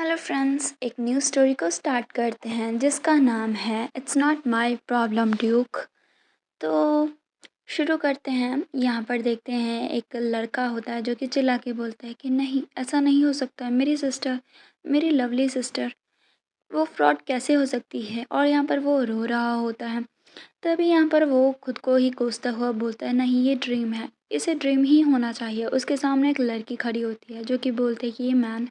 Hello friends, एक new story को start करते हैं जिसका नाम है it's not my problem Duke. तो शुरू करते हैं। यहाँ पर देखते हैं एक लड़का होता है जो कि चिल्ला के बोलता है कि नहीं, ऐसा नहीं हो सकता है। मेरी सिस्टर, मेरी लवली सिस्टर, वो फ्रॉड कैसे हो सकती है। और यहाँ पर वो रो रहा होता है। तभी यहाँ पर वो खुद को ही कोसता हुआ बोलता है, नहीं ये ड्रीम है, इसे ड्रीम ही होना चाहिए। उसके सामने एक लड़की खड़ी होती है जो कि बोलते है कि ये मैन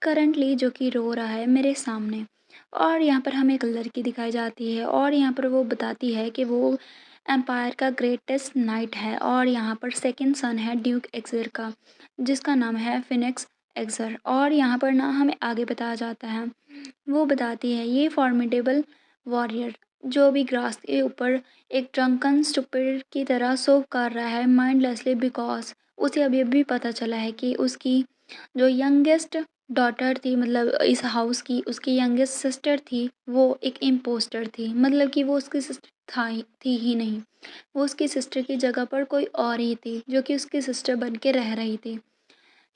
करंटली जो कि रो रहा है मेरे सामने। और यहाँ पर हमें एक लड़की दिखाई जाती है और यहाँ पर वो बताती है कि वो एम्पायर का ग्रेटेस्ट नाइट है और यहाँ पर सेकंड सन है ड्यूक एग्जर का, जिसका नाम है फिनिक्स एग्जर। और यहाँ पर ना हमें आगे बताया जाता है, वो बताती है ये फॉर्मिडेबल वॉरियर जो भी ग्रास के ऊपर एक ड्रंकन स्टूपिड की तरह सोव कर रहा है माइंडलेसली, बिकॉज उसे अभी अभी पता चला है कि उसकी जो यंगेस्ट डॉटर थी, मतलब इस हाउस की उसकी यंगेस्ट सिस्टर थी, वो एक इम्पोस्टर थी। मतलब कि वो उसकी सिस्टर थी ही नहीं, वो उसकी सिस्टर की जगह पर कोई और ही थी जो कि उसकी सिस्टर बन के रह रही थी।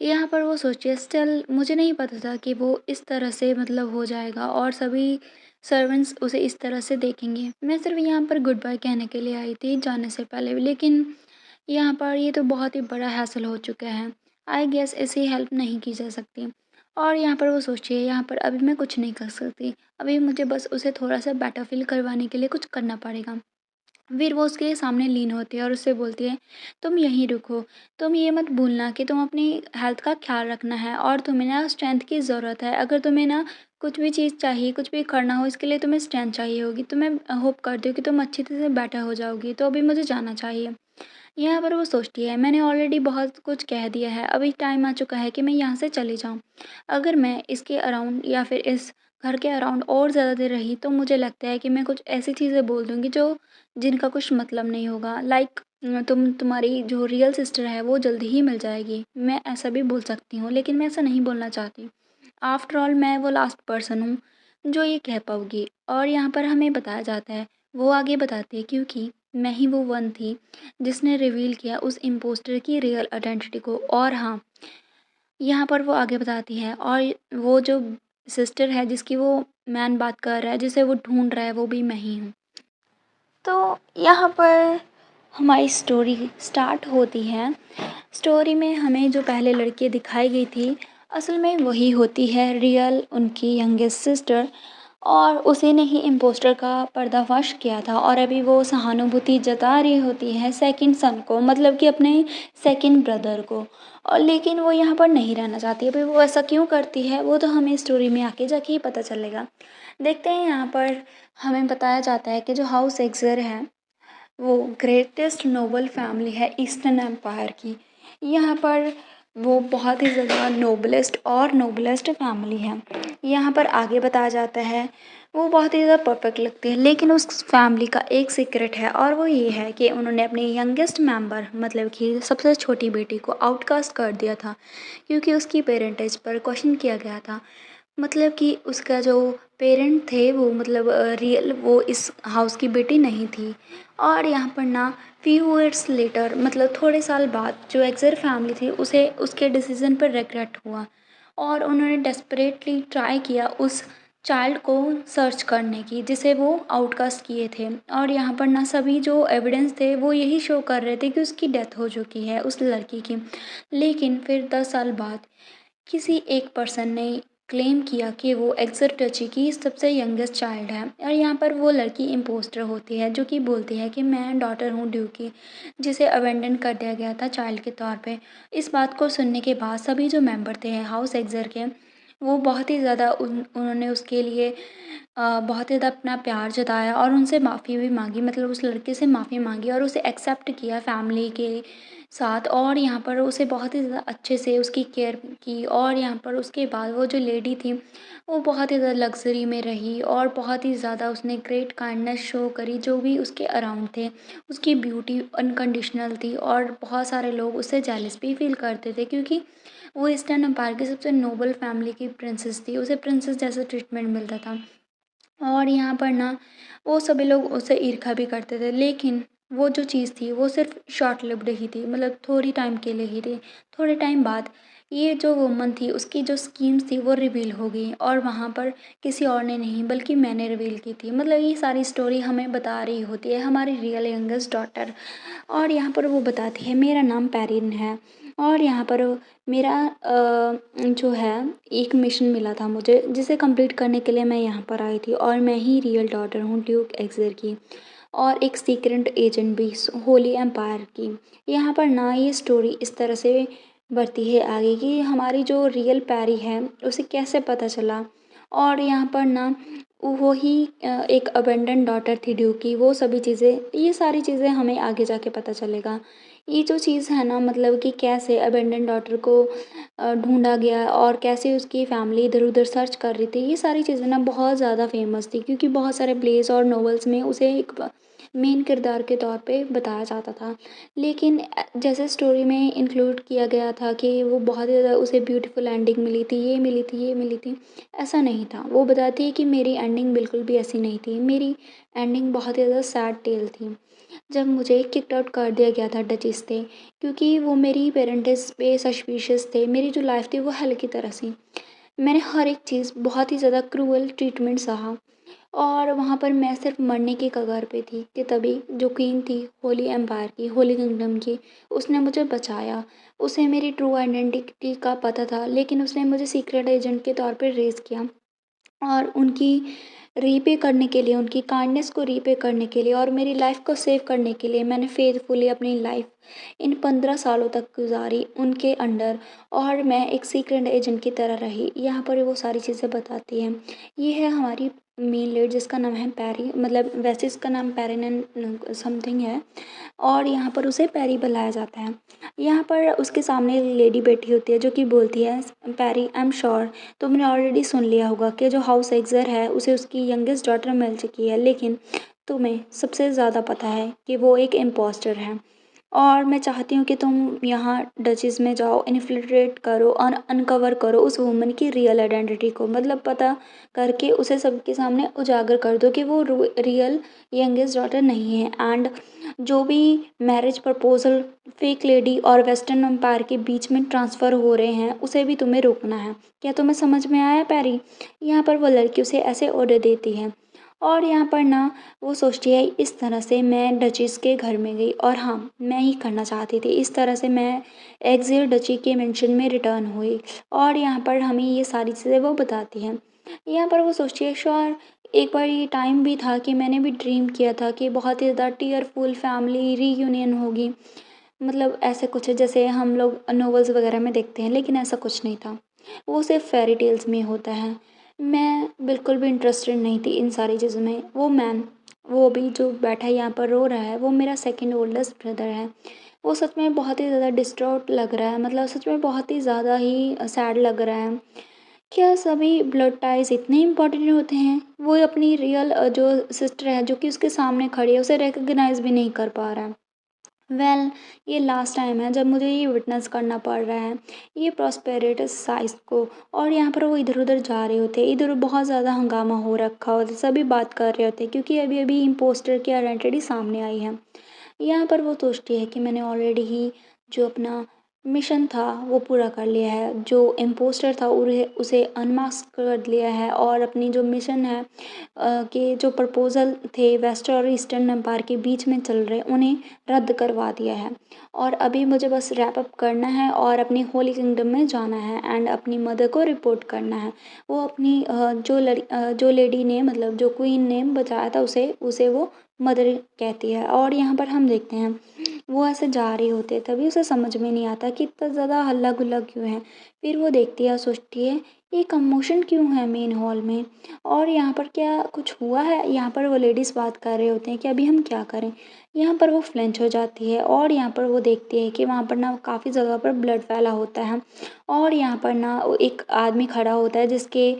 यहाँ पर वो सोचिए, स्टिल मुझे नहीं पता था कि वो इस तरह से मतलब हो जाएगा और सभी सर्वेंट्स उसे इस तरह से देखेंगे। मैं सिर्फ यहाँ पर गुड बाय कहने के लिए आई थी जाने से पहले, लेकिन यहाँ पर ये तो बहुत ही बड़ा हैसल हो चुका है। आई गेस ऐसी हेल्प नहीं की जा सकती। और यहाँ पर वो सोचिए, यहाँ पर अभी मैं कुछ नहीं कर सकती, अभी मुझे बस उसे थोड़ा सा बेटर फील करवाने के लिए कुछ करना पड़ेगा। फिर वो उसके सामने लीन होती है और उससे बोलती है, तुम यहीं रुको, तुम ये मत भूलना कि तुम अपनी हेल्थ का ख्याल रखना है और तुम्हें ना स्ट्रेंथ की ज़रूरत है। अगर तुम्हें ना कुछ भी चीज़ चाहिए, कुछ भी करना हो, इसके लिए तुम्हें स्ट्रेंथ चाहिए होगी। तो मैं होप करती हूँ कि तुम अच्छी तरह से बेटर हो जाओगी, तो अभी मुझे जाना चाहिए। यहाँ पर वो सोचती है, मैंने ऑलरेडी बहुत कुछ कह दिया है, अभी टाइम आ चुका है कि मैं यहाँ से चली जाऊँ। अगर मैं इसके अराउंड या फिर इस घर के अराउंड और ज़्यादा देर रही तो मुझे लगता है कि मैं कुछ ऐसी चीज़ें बोल दूँगी जो जिनका कुछ मतलब नहीं होगा। लाइक तुम्हारी जो रियल सिस्टर है वो जल्दी ही मिल जाएगी, मैं ऐसा भी बोल सकती हूँ, लेकिन मैं ऐसा नहीं बोलना चाहती। आफ्टर ऑल मैं वो लास्ट पर्सन हूँ जो ये कह पाऊँगी। और यहाँ पर हमें बताया जाता है, वो आगे बताती है, क्योंकि मैं ही वो वन थी जिसने रिवील किया उस इम्पोस्टर की रियल आइडेंटिटी को। और हाँ, यहाँ पर वो आगे बताती है, और वो जो सिस्टर है जिसकी वो मैन बात कर रहा है, जिसे वो ढूंढ रहा है, वो भी मैं ही हूँ। तो यहाँ पर हमारी स्टोरी स्टार्ट होती है। स्टोरी में हमें जो पहले लड़की दिखाई गई थी, असल में वही होती है रियल उनकी यंगेस्ट सिस्टर, और उसी ने ही इम्पोस्टर का पर्दाफाश किया था। और अभी वो सहानुभूति जता रही होती है सेकंड सन को, मतलब कि अपने सेकंड ब्रदर को। और लेकिन वो यहाँ पर नहीं रहना चाहती। अभी वो ऐसा क्यों करती है वो तो हमें स्टोरी में आके जाके ही पता चलेगा। देखते हैं, यहाँ पर हमें बताया जाता है कि जो हाउस एग्जर है वो ग्रेटेस्ट नोबल फैमिली है ईस्टर्न एम्पायर की। यहाँ पर वो बहुत ही ज़्यादा नोबलेस्ट और नोबलेस्ट फैमिली है। यहाँ पर आगे बताया जाता है, वो बहुत ही ज़्यादा परफेक्ट लगती है, लेकिन उस फैमिली का एक सीक्रेट है, और वो ये है कि उन्होंने अपनी यंगेस्ट मेंबर, मतलब कि सबसे छोटी बेटी को आउटकास्ट कर दिया था, क्योंकि उसकी पेरेंटेज पर क्वेश्चन किया गया था। मतलब कि उसका जो पेरेंट थे वो मतलब रियल वो इस हाउस की बेटी नहीं थी। और यहाँ पर ना फ्यू ईयर्स लेटर, मतलब थोड़े साल बाद, जो एग्जर फैमिली थी उसे उसके डिसीज़न पर रिग्रेट हुआ, और उन्होंने डेस्परेटली ट्राई किया उस चाइल्ड को सर्च करने की जिसे वो आउटकास्ट किए थे। और यहाँ पर ना सभी जो एविडेंस थे वो यही शो कर रहे थे कि उसकी डेथ हो चुकी है उस लड़की की। लेकिन फिर 10 साल बाद किसी एक पर्सन ने क्लेम किया कि वो एक्सरटची की सबसे यंगेस्ट चाइल्ड है। और यहाँ पर वो लड़की इम्पोस्टर होती है जो कि बोलती है कि मैं डॉटर हूँ ड्यू की, जिसे अवेंडन कर दिया गया था चाइल्ड के तौर पे। इस बात को सुनने के बाद सभी जो मेंबर थे हाउस एग्जर के, वो बहुत ही ज़्यादा उन्होंने उसके लिए बहुत ही ज़्यादा अपना प्यार जताया और उनसे माफ़ी भी मांगी, मतलब उस लड़के से माफ़ी मांगी और उसे एक्सेप्ट किया फैमिली के साथ। और यहाँ पर उसे बहुत ही ज़्यादा अच्छे से उसकी केयर की। और यहाँ पर उसके बाद वो जो लेडी थी वो बहुत ही ज़्यादा लग्ज़री में रही और बहुत ही ज़्यादा उसने ग्रेट काइंडनेस शो करी जो भी उसके अराउंड थे। उसकी ब्यूटी अनकंडीशनल थी और बहुत सारे लोग उससे जेलस भी फील करते थे, क्योंकि वो ईस्टर्न एम्पायर की सबसे नोबल फैमिली की प्रिंसेस थी, उसे प्रिंसेस जैसा ट्रीटमेंट मिलता था। और यहाँ पर ना वो सभी लोग उसे ईर्ष्या भी करते थे, लेकिन वो जो चीज़ थी वो सिर्फ शॉर्ट लिव्ड ही थी, मतलब थोड़ी टाइम के लिए ही थी। थोड़े टाइम बाद ये जो वुमन थी उसकी जो स्कीम्स थी वो रिवील हो गई और वहाँ पर किसी और ने नहीं बल्कि मैंने रिवील की थी। मतलब ये सारी स्टोरी हमें बता रही होती है हमारी रियल यंगेस्ट डॉटर। और यहाँ पर वो बताती है मेरा नाम पैरिन है और यहाँ पर मेरा जो है एक मिशन मिला था मुझे जिसे कंप्लीट करने के लिए मैं यहाँ पर आई थी और मैं ही रियल डॉटर हूँ ड्यूक एग्ज़र की और एक सीक्रेट एजेंट भी होली एम्पायर की। यहाँ पर ना ये स्टोरी इस तरह से बढ़ती है आगे कि हमारी जो रियल पैरी है उसे कैसे पता चला और यहाँ पर ना वो ही एक अबेंडन डॉटर थी ड्यू की, वो सभी चीज़ें, ये सारी चीज़ें हमें आगे जाके पता चलेगा। ये जो चीज़ है ना मतलब कि कैसे अबेंडन डॉटर को ढूँढा गया और कैसे उसकी फैमिली इधर-उधर सर्च कर रही थी, ये सारी चीज़ें ना बहुत ज़्यादा फ़ेमस थी क्योंकि बहुत सारे प्लेस और नॉवेल्स में उसे एक मेन किरदार के तौर पे बताया जाता था। लेकिन जैसे स्टोरी में इंक्लूड किया गया था कि वो बहुत ज़्यादा उसे ब्यूटीफुल एंडिंग मिली थी, ये मिली थी, ये मिली थी, ऐसा नहीं था। वो बताती है कि मेरी एंडिंग बिल्कुल भी ऐसी नहीं थी। मेरी एंडिंग बहुत ज़्यादा सैड टेल थी। जब मुझे किक्ड आउट कर दिया गया था डचेस से क्योंकि वो मेरी पेरेंट्स पे सस्पिशियस थे। मेरी जो लाइफ़ थी वो हल की तरह थी। मैंने हर एक चीज़ बहुत ही ज़्यादा क्रूअल ट्रीटमेंट सहा और वहाँ पर मैं सिर्फ मरने की कगार पे थी कि तभी जो क्वीन थी होली एम्पायर की, होली किंगडम की, उसने मुझे बचाया। उसे मेरी ट्रू आइडेंटिटी का पता था लेकिन उसने मुझे सीक्रेट एजेंट के तौर पे रेज़ किया और उनकी रीपे करने के लिए, उनकी काइंडनेस को रीपे करने के लिए और मेरी लाइफ़ को सेव करने के लिए मैंने फ़ेथफुली अपनी लाइफ़ इन 15 सालों तक गुज़ारी उनके अंडर और मैं एक सीक्रेट एजेंट की तरह रही। यहाँ पर वो सारी चीज़ें बताती हैं। ये है हमारी मेन लीड जिसका नाम है पैरी, मतलब वैसे इसका नाम पेरिन समथिंग है और यहाँ पर उसे पैरी बुलाया जाता है। यहाँ पर उसके सामने एक लेडी बैठी होती है जो कि बोलती है, पैरी आई एम श्योर तुमने ऑलरेडी सुन लिया होगा कि जो हाउस एग्ज़र है उसे उसकी यंगेस्ट डॉटर मिल चुकी है, लेकिन तुम्हें सबसे ज़्यादा पता है कि वो एक इम्पोस्टर है और मैं चाहती हूँ कि तुम यहाँ डचेस में जाओ, इन्फिल्ट्रेट करो और अनकवर करो उस वुमन की रियल आइडेंटिटी को, मतलब पता करके उसे सबके सामने उजागर कर दो कि वो रियल यंगेस्ट डॉटर नहीं है। एंड जो भी मैरिज प्रपोजल फेक लेडी और वेस्टर्न एम्पायर के बीच में ट्रांसफ़र हो रहे हैं उसे भी तुम्हें रोकना है। क्या तुम्हें समझ में आया पैरी? यहाँ पर वो लड़की उसे ऐसे ऑर्डर देती है और यहाँ पर ना वो सोचती है इस तरह से मैं डचेस के घर में गई और हाँ, मैं ही करना चाहती थी। इस तरह से मैं एग्ज़िल डची के मेंशन में रिटर्न हुई और यहाँ पर हमें ये सारी चीज़ें वो बताती हैं। यहाँ पर वो सोचती है श्योर एक बार ये टाइम भी था कि मैंने भी ड्रीम किया था कि बहुत ही ज़्यादा टीयरफुल फैमिली रीयूनियन होगी। मतलब ऐसे कुछ है जैसे हम लोग नॉवेल्स वगैरह में देखते हैं, लेकिन ऐसा कुछ नहीं था। वो सिर्फ़ फ़ेयरी टेल्स में होता है। मैं बिल्कुल भी इंटरेस्टेड नहीं थी इन सारी चीज़ों में। वो मैन, वो अभी जो बैठा है यहाँ पर रो रहा है, वो मेरा सेकंड ओल्डेस्ट ब्रदर है। वो सच में बहुत ही ज़्यादा डिस्ट्रॉट लग रहा है, मतलब सच में बहुत ही ज़्यादा ही सैड लग रहा है। क्या सभी ब्लड टाइज़ इतने इम्पोर्टेंट होते हैं? वो अपनी रियल जो सिस्टर है, जो कि उसके सामने खड़ी है, उसे रिकॉग्नाइज़ भी नहीं कर पा रहा है। ये लास्ट टाइम है जब मुझे ये विटनेस करना पड़ रहा है, ये प्रॉस्पेरिटस साइज़ को। और यहाँ पर वो इधर-उधर जा रहे होते हैं, इधर बहुत ज़्यादा हंगामा हो रखा होता है, सभी बात कर रहे होते हैं क्योंकि अभी-अभी इम्पोस्टर की आइडेंटिटी सामने आई है। यहाँ पर वो सोचती है कि मैंने ऑलरेडी ही जो अपना मिशन था वो पूरा कर लिया है, जो इम्पोस्टर था उसे अनमास्क कर लिया है और अपनी जो मिशन है के जो प्रपोज़ल थे वेस्ट और ईस्टर्न एम्पायर के बीच में चल रहे उन्हें रद्द करवा दिया है। और अभी मुझे बस रैप अप करना है और अपनी होली किंगडम में जाना है एंड अपनी मदर को रिपोर्ट करना है। वो अपनी जो लेडी ने, मतलब जो क्वीन ने बचाया था उसे वो मदर कहती है और यहाँ पर हम देखते हैं वो ऐसे जा रहे होते हैं, तभी उसे समझ में नहीं आता कि इतना ज़्यादा हल्ला-गुल्ला क्यों है। फिर वो देखती है और सोचती है ये कमोशन क्यों है मेन हॉल में और यहाँ पर क्या कुछ हुआ है? यहाँ पर वो लेडीज़ बात कर रहे होते हैं कि अभी हम क्या करें? यहाँ पर वो फ्लिंच हो जाती है और यहाँ पर वो देखती है कि वहाँ पर ना काफ़ी जगह पर ब्लड फैला होता है और यहाँ पर ना एक आदमी खड़ा होता है जिसके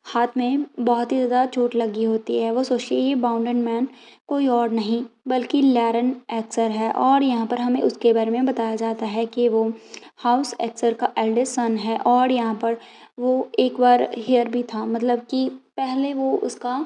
हाथ में बहुत ही ज़्यादा चोट लगी होती है। वो सोचती है ये बाउंडेड मैन कोई और नहीं बल्कि लैरन एक्सर है और यहाँ पर हमें उसके बारे में बताया जाता है कि वो हाउस एक्सर का एल्डेस्ट सन है और यहाँ पर वो एक बार हेयर भी था, मतलब कि पहले वो उसका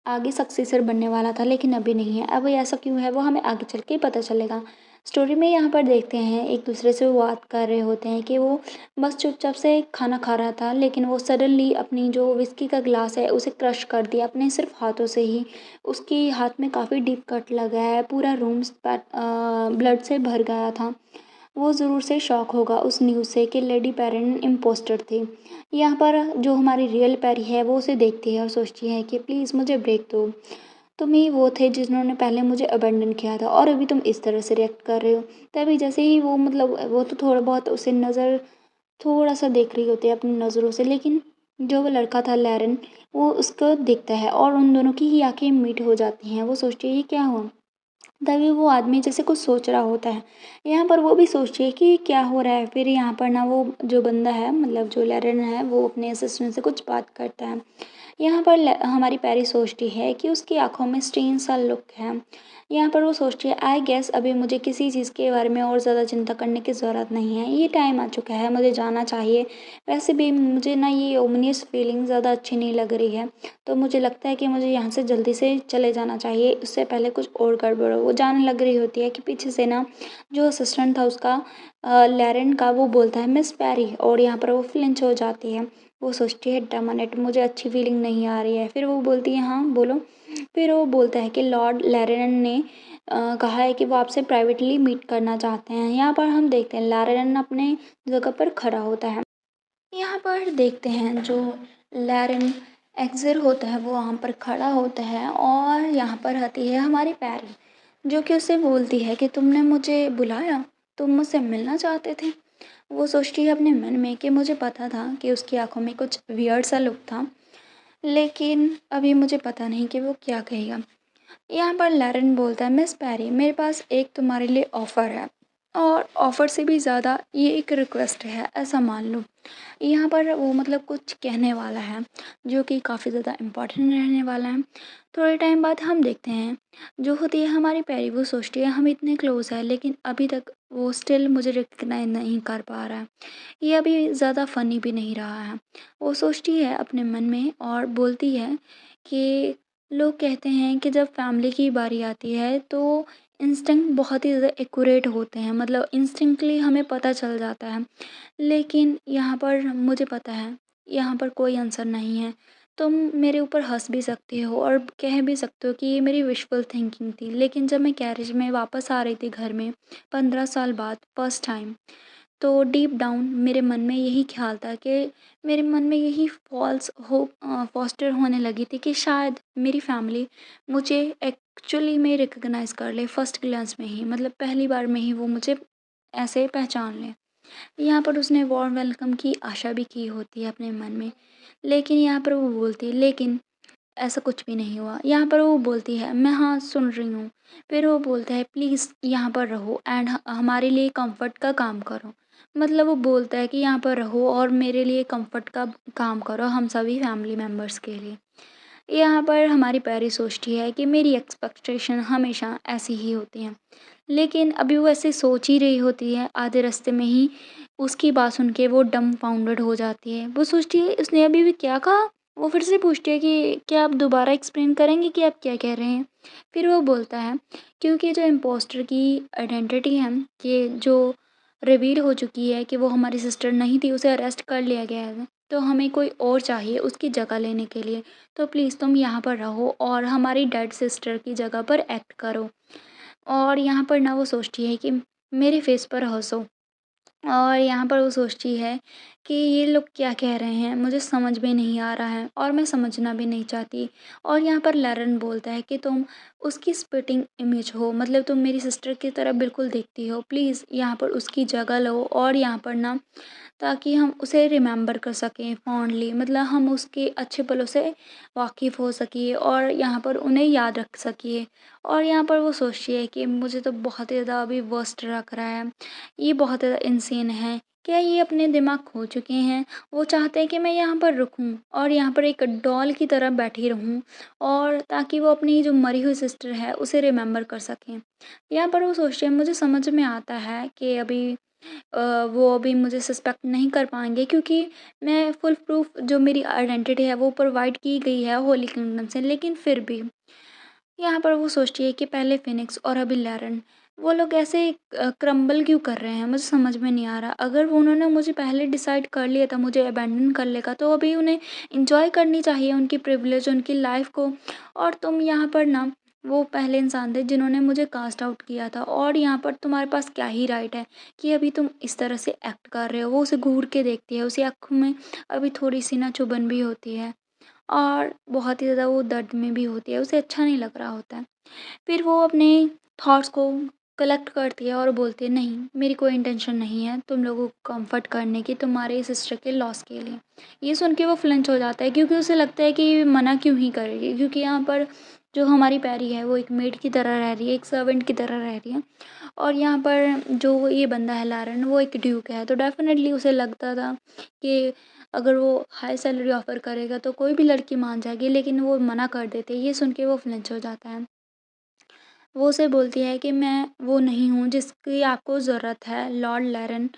आगे सक्सेसर बनने वाला था लेकिन अभी नहीं है। अब ये ऐसा क्यों है वो हमें आगे चल के पता चलेगा। स्टोरी में यहाँ पर देखते हैं एक दूसरे से वो बात कर रहे होते हैं कि वो बस चुपचाप से खाना खा रहा था, लेकिन वो सडनली अपनी जो विस्की का ग्लास है उसे क्रश कर दिया अपने सिर्फ हाथों से ही। उसके हाथ में काफ़ी डीप कट लगा है, पूरा रूम ब्लड से भर गया था। वो ज़रूर से शॉक होगा उस न्यूज़ से कि लेडी पेरेंट इम्पोस्टर थी। यहाँ पर जो हमारी रियल पेरी है वो उसे देखती है और सोचती है कि प्लीज़ मुझे ब्रेक दो। तुम ही वो थे जिन्होंने पहले मुझे अबैंडन किया था और अभी तुम इस तरह से रिएक्ट कर रहे हो। तभी जैसे ही वो मतलब वो तो थोड़ा बहुत उसे नज़र थोड़ा-सा देख रही होती है अपनी नज़रों से, लेकिन जो वो लड़का था लैरन, वो उसको देखता है और उन दोनों की ही आँखें मीट हो जाती हैं। वो सोचती है ये क्या हुआ? तभी वो आदमी जैसे कुछ सोच रहा होता है। यहाँ पर वो भी सोचती है कि क्या हो रहा है? फिर यहाँ पर ना वो जो बंदा है मतलब जो लैरन है वो अपने असिस्टेंट से कुछ बात करता है। यहाँ पर हमारी पैरी सोचती है कि उसकी आँखों में स्ट्रेंज सा लुक है। यहाँ पर वो सोचती है आई गेस अभी मुझे किसी चीज़ के बारे में और ज़्यादा चिंता करने की ज़रूरत नहीं है। ये टाइम आ चुका है, मुझे जाना चाहिए। वैसे भी मुझे ना ये ओमिनियस फीलिंग ज़्यादा अच्छी नहीं लग रही है। तो मुझे लगता है कि मुझे यहाँ से जल्दी से चले जाना चाहिए, उससे पहले कुछ और गड़बड़ हो। वो जाने लग रही होती है कि पीछे से ना जो असिस्टेंट था उसका लैरेन का वो बोलता है मिस पैरी और यहाँ पर वो फ्लिंच हो जाती है। वो सोचती है डैम इट मुझे अच्छी फीलिंग नहीं आ रही है। फिर वो बोलती है हाँ बोलो। फिर वो बोलता है कि लॉर्ड लैरेन ने कहा है कि वो आपसे प्राइवेटली मीट करना चाहते हैं। यहाँ पर हम देखते हैं लैरेन अपने जगह पर खड़ा होता है। यहाँ पर देखते हैं जो लैरेन एक्सिर होता है वो वहाँ पर खड़ा होता है और यहाँ पर आती है हमारी पैरी, जो कि उससे बोलती है कि तुमने मुझे बुलाया, तुम मुझसे मिलना चाहते थे। वो सोचती है अपने मन में कि मुझे पता था कि उसकी आंखों में कुछ वियर्ड सा लुक था, लेकिन अभी मुझे पता नहीं कि वो क्या कहेगा। यहाँ पर लैरेन बोलता है मिस पैरी मेरे पास एक तुम्हारे लिए ऑफ़र है और ऑफ़र से भी ज़्यादा ये एक रिक्वेस्ट है, ऐसा मान लो। यहाँ पर वो मतलब कुछ कहने वाला है जो कि काफ़ी ज़्यादा इम्पोर्टेंट रहने वाला है। थोड़े टाइम बाद हम देखते हैं जो होती है हमारी पैरी, वो सोचती है हम इतने क्लोज़ हैं लेकिन अभी तक वो स्टिल मुझे रिकग्नाइज नहीं कर पा रहा है। ये अभी ज़्यादा फ़नी भी नहीं रहा है। वो सोचती है अपने मन में और बोलती है कि लोग कहते हैं कि जब फैमिली की बारी आती है तो इंस्टिंक्ट बहुत ही ज़्यादा एक्यूरेट होते हैं, मतलब इंस्टिंक्टली हमें पता चल जाता है। लेकिन यहाँ पर मुझे पता है, यहाँ पर कोई आंसर नहीं है। तुम मेरे ऊपर हँस भी सकते हो और कह भी सकते हो कि ये मेरी विशफुल थिंकिंग थी। लेकिन जब मैं गैरेज में वापस आ रही थी घर में 15 साल बाद फर्स्ट टाइम, तो डीप डाउन मेरे मन में यही ख्याल था कि मेरे मन में यही फॉल्स होप फॉस्टर होने लगी थी कि शायद मेरी फैमिली मुझे एक्चुअली में रिकग्नाइज़ कर ले फर्स्ट ग्लांस में ही, मतलब पहली बार में ही वो मुझे ऐसे पहचान लें। यहाँ पर उसने वार्म वेलकम की आशा भी की होती है अपने मन में, लेकिन यहाँ पर वो बोलती है लेकिन ऐसा कुछ भी नहीं हुआ। यहाँ पर वो बोलती है मैं हाँ सुन रही हूँ। फिर वो बोलता है प्लीज़ यहाँ पर रहो एंड हमारे लिए कंफर्ट का काम करो। मतलब वो बोलता है कि यहाँ पर रहो और मेरे लिए कंफर्ट का काम करो हम सभी फैमिली मेम्बर्स के लिए। यहाँ पर हमारी पैरी सोचती है कि मेरी एक्सपेक्टेशन हमेशा ऐसी ही होती हैं। लेकिन अभी वो ऐसे सोच ही रही होती है, आधे रास्ते में ही उसकी बात सुन के वो डम्बफाउंडेड हो जाती है। वो सोचती है इसने अभी भी क्या कहा? वो फिर से पूछती है कि क्या आप दोबारा एक्सप्लेन करेंगे कि आप क्या कह रहे हैं? फिर वो बोलता है क्योंकि जो इम्पोस्टर की आइडेंटिटी है, कि जो रिवील हो चुकी है कि वो हमारी सिस्टर नहीं थी, उसे अरेस्ट कर लिया गया है। तो हमें कोई और चाहिए उसकी जगह लेने के लिए। तो प्लीज़ तुम यहाँ पर रहो और हमारी डेड सिस्टर की जगह पर एक्ट करो। और यहाँ पर ना वो सोचती है कि मेरे फेस पर हँसो। और यहाँ पर वो सोचती है कि ये लोग क्या कह रहे हैं, मुझे समझ में नहीं आ रहा है और मैं समझना भी नहीं चाहती। और यहाँ पर लैरन बोलता है कि तुम उसकी स्पिटिंग इमेज हो, मतलब तुम मेरी सिस्टर की तरह बिल्कुल दिखती हो, प्लीज़ यहाँ पर उसकी जगह लो और यहाँ पर ना ताकि हम उसे रिमेंबर कर सकें फॉन्डली, मतलब हम उसके अच्छे पलों से वाकिफ़ हो सकिए और यहाँ पर उन्हें याद रख सकिए। और यहाँ पर वो सोचती है कि मुझे तो बहुत ही ज़्यादा अभी वर्स्ट लग रहा है, ये बहुत ज़्यादा इंसेन है। क्या ये अपने दिमाग खो चुके हैं? वो चाहते हैं कि मैं यहाँ पर रुकूँ और यहाँ पर एक डॉल की तरह बैठी रहूँ और ताकि वो अपनी जो मरी हुई सिस्टर है उसे रिमेंबर कर सकें। यहाँ पर वो सोचते हैं मुझे समझ में आता है कि अभी वो अभी मुझे सस्पेक्ट नहीं कर पाएँगे क्योंकि मैं फुल प्रूफ जो मेरी आइडेंटिटी है वो प्रोवाइड की गई है होली किंगडम से। लेकिन फिर भी यहाँ पर वो सोचती है कि पहले फिनिक्स और अभी लैरन वो लोग ऐसे क्रम्बल क्यों कर रहे हैं? मुझे समझ में नहीं आ रहा। अगर वो उन्होंने मुझे पहले डिसाइड कर लिया था मुझे अबैंडन करने का, तो अभी उन्हें एन्जॉय करनी चाहिए उनकी प्रिविलेज, उनकी लाइफ़ को। और तुम यहाँ पर ना वो पहले इंसान थे जिन्होंने मुझे कास्ट आउट किया था, और यहाँ पर तुम्हारे पास क्या ही राइट है कि अभी तुम इस तरह से एक्ट कर रहे हो। वो उसे घूर के देखती है, उसकी आँखों में अभी थोड़ी-सी ना चुभन भी होती है, और बहुत ही ज़्यादा वो दर्द में भी होती है, उसे अच्छा नहीं लग रहा होता है। फिर वो अपने थॉट्स को कलेक्ट करती है और बोलती है, नहीं मेरी कोई इंटेंशन नहीं है तुम लोगों को कंफर्ट करने की, तुम्हारे सिस्टर के लॉस के लिए। ये सुन के वो फ्लिंच हो जाता है, क्योंकि उसे लगता है कि ये मना क्यों ही करेगी, क्योंकि यहाँ पर जो हमारी पैरी है वो एक मेड की तरह रह रही है, एक सर्वेंट की तरह रह रही है। और यहाँ पर जो ये बंदा है लारन, वो एक ड्यूक है, तो डेफिनेटली उसे लगता था कि अगर वो हाई सैलरी ऑफ़र करेगा तो कोई भी लड़की मान जाएगी, लेकिन वो मना कर देते। ये सुन के वो फ्लिंच हो जाता है। वो उसे बोलती है कि मैं वो नहीं हूँ जिसकी आपको ज़रूरत है लॉर्ड लैरन।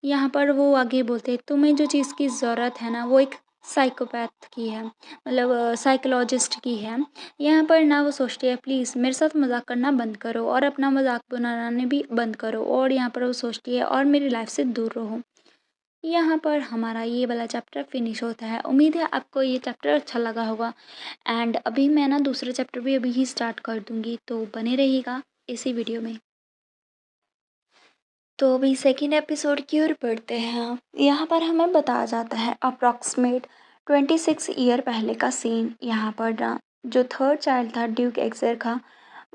यहाँ पर वो आगे बोलते हैं, तुम्हें जो चीज़ की ज़रूरत है ना वो एक साइकोपैथ की है, मतलब साइकोलॉजिस्ट की है। यहाँ पर ना वो सोचती है, प्लीज़ मेरे साथ मज़ाक करना बंद करो और अपना मज़ाक बनाना भी बंद करो, और यहाँ पर वो सोचती है और मेरी लाइफ़ से दूर रहो। यहाँ पर हमारा ये वाला चैप्टर फिनिश होता है। उम्मीद है आपको ये चैप्टर अच्छा लगा होगा। एंड अभी मैं ना दूसरा चैप्टर भी अभी ही स्टार्ट कर दूँगी, तो बने रहिएगा इसी वीडियो में। तो अभी सेकंड एपिसोड की ओर बढ़ते हैं। यहाँ पर हमें बताया जाता है अप्रॉक्सीमेट 26 ईयर पहले का सीन। यहाँ पर ना जो थर्ड चाइल्ड था ड्यूक एक्सर का,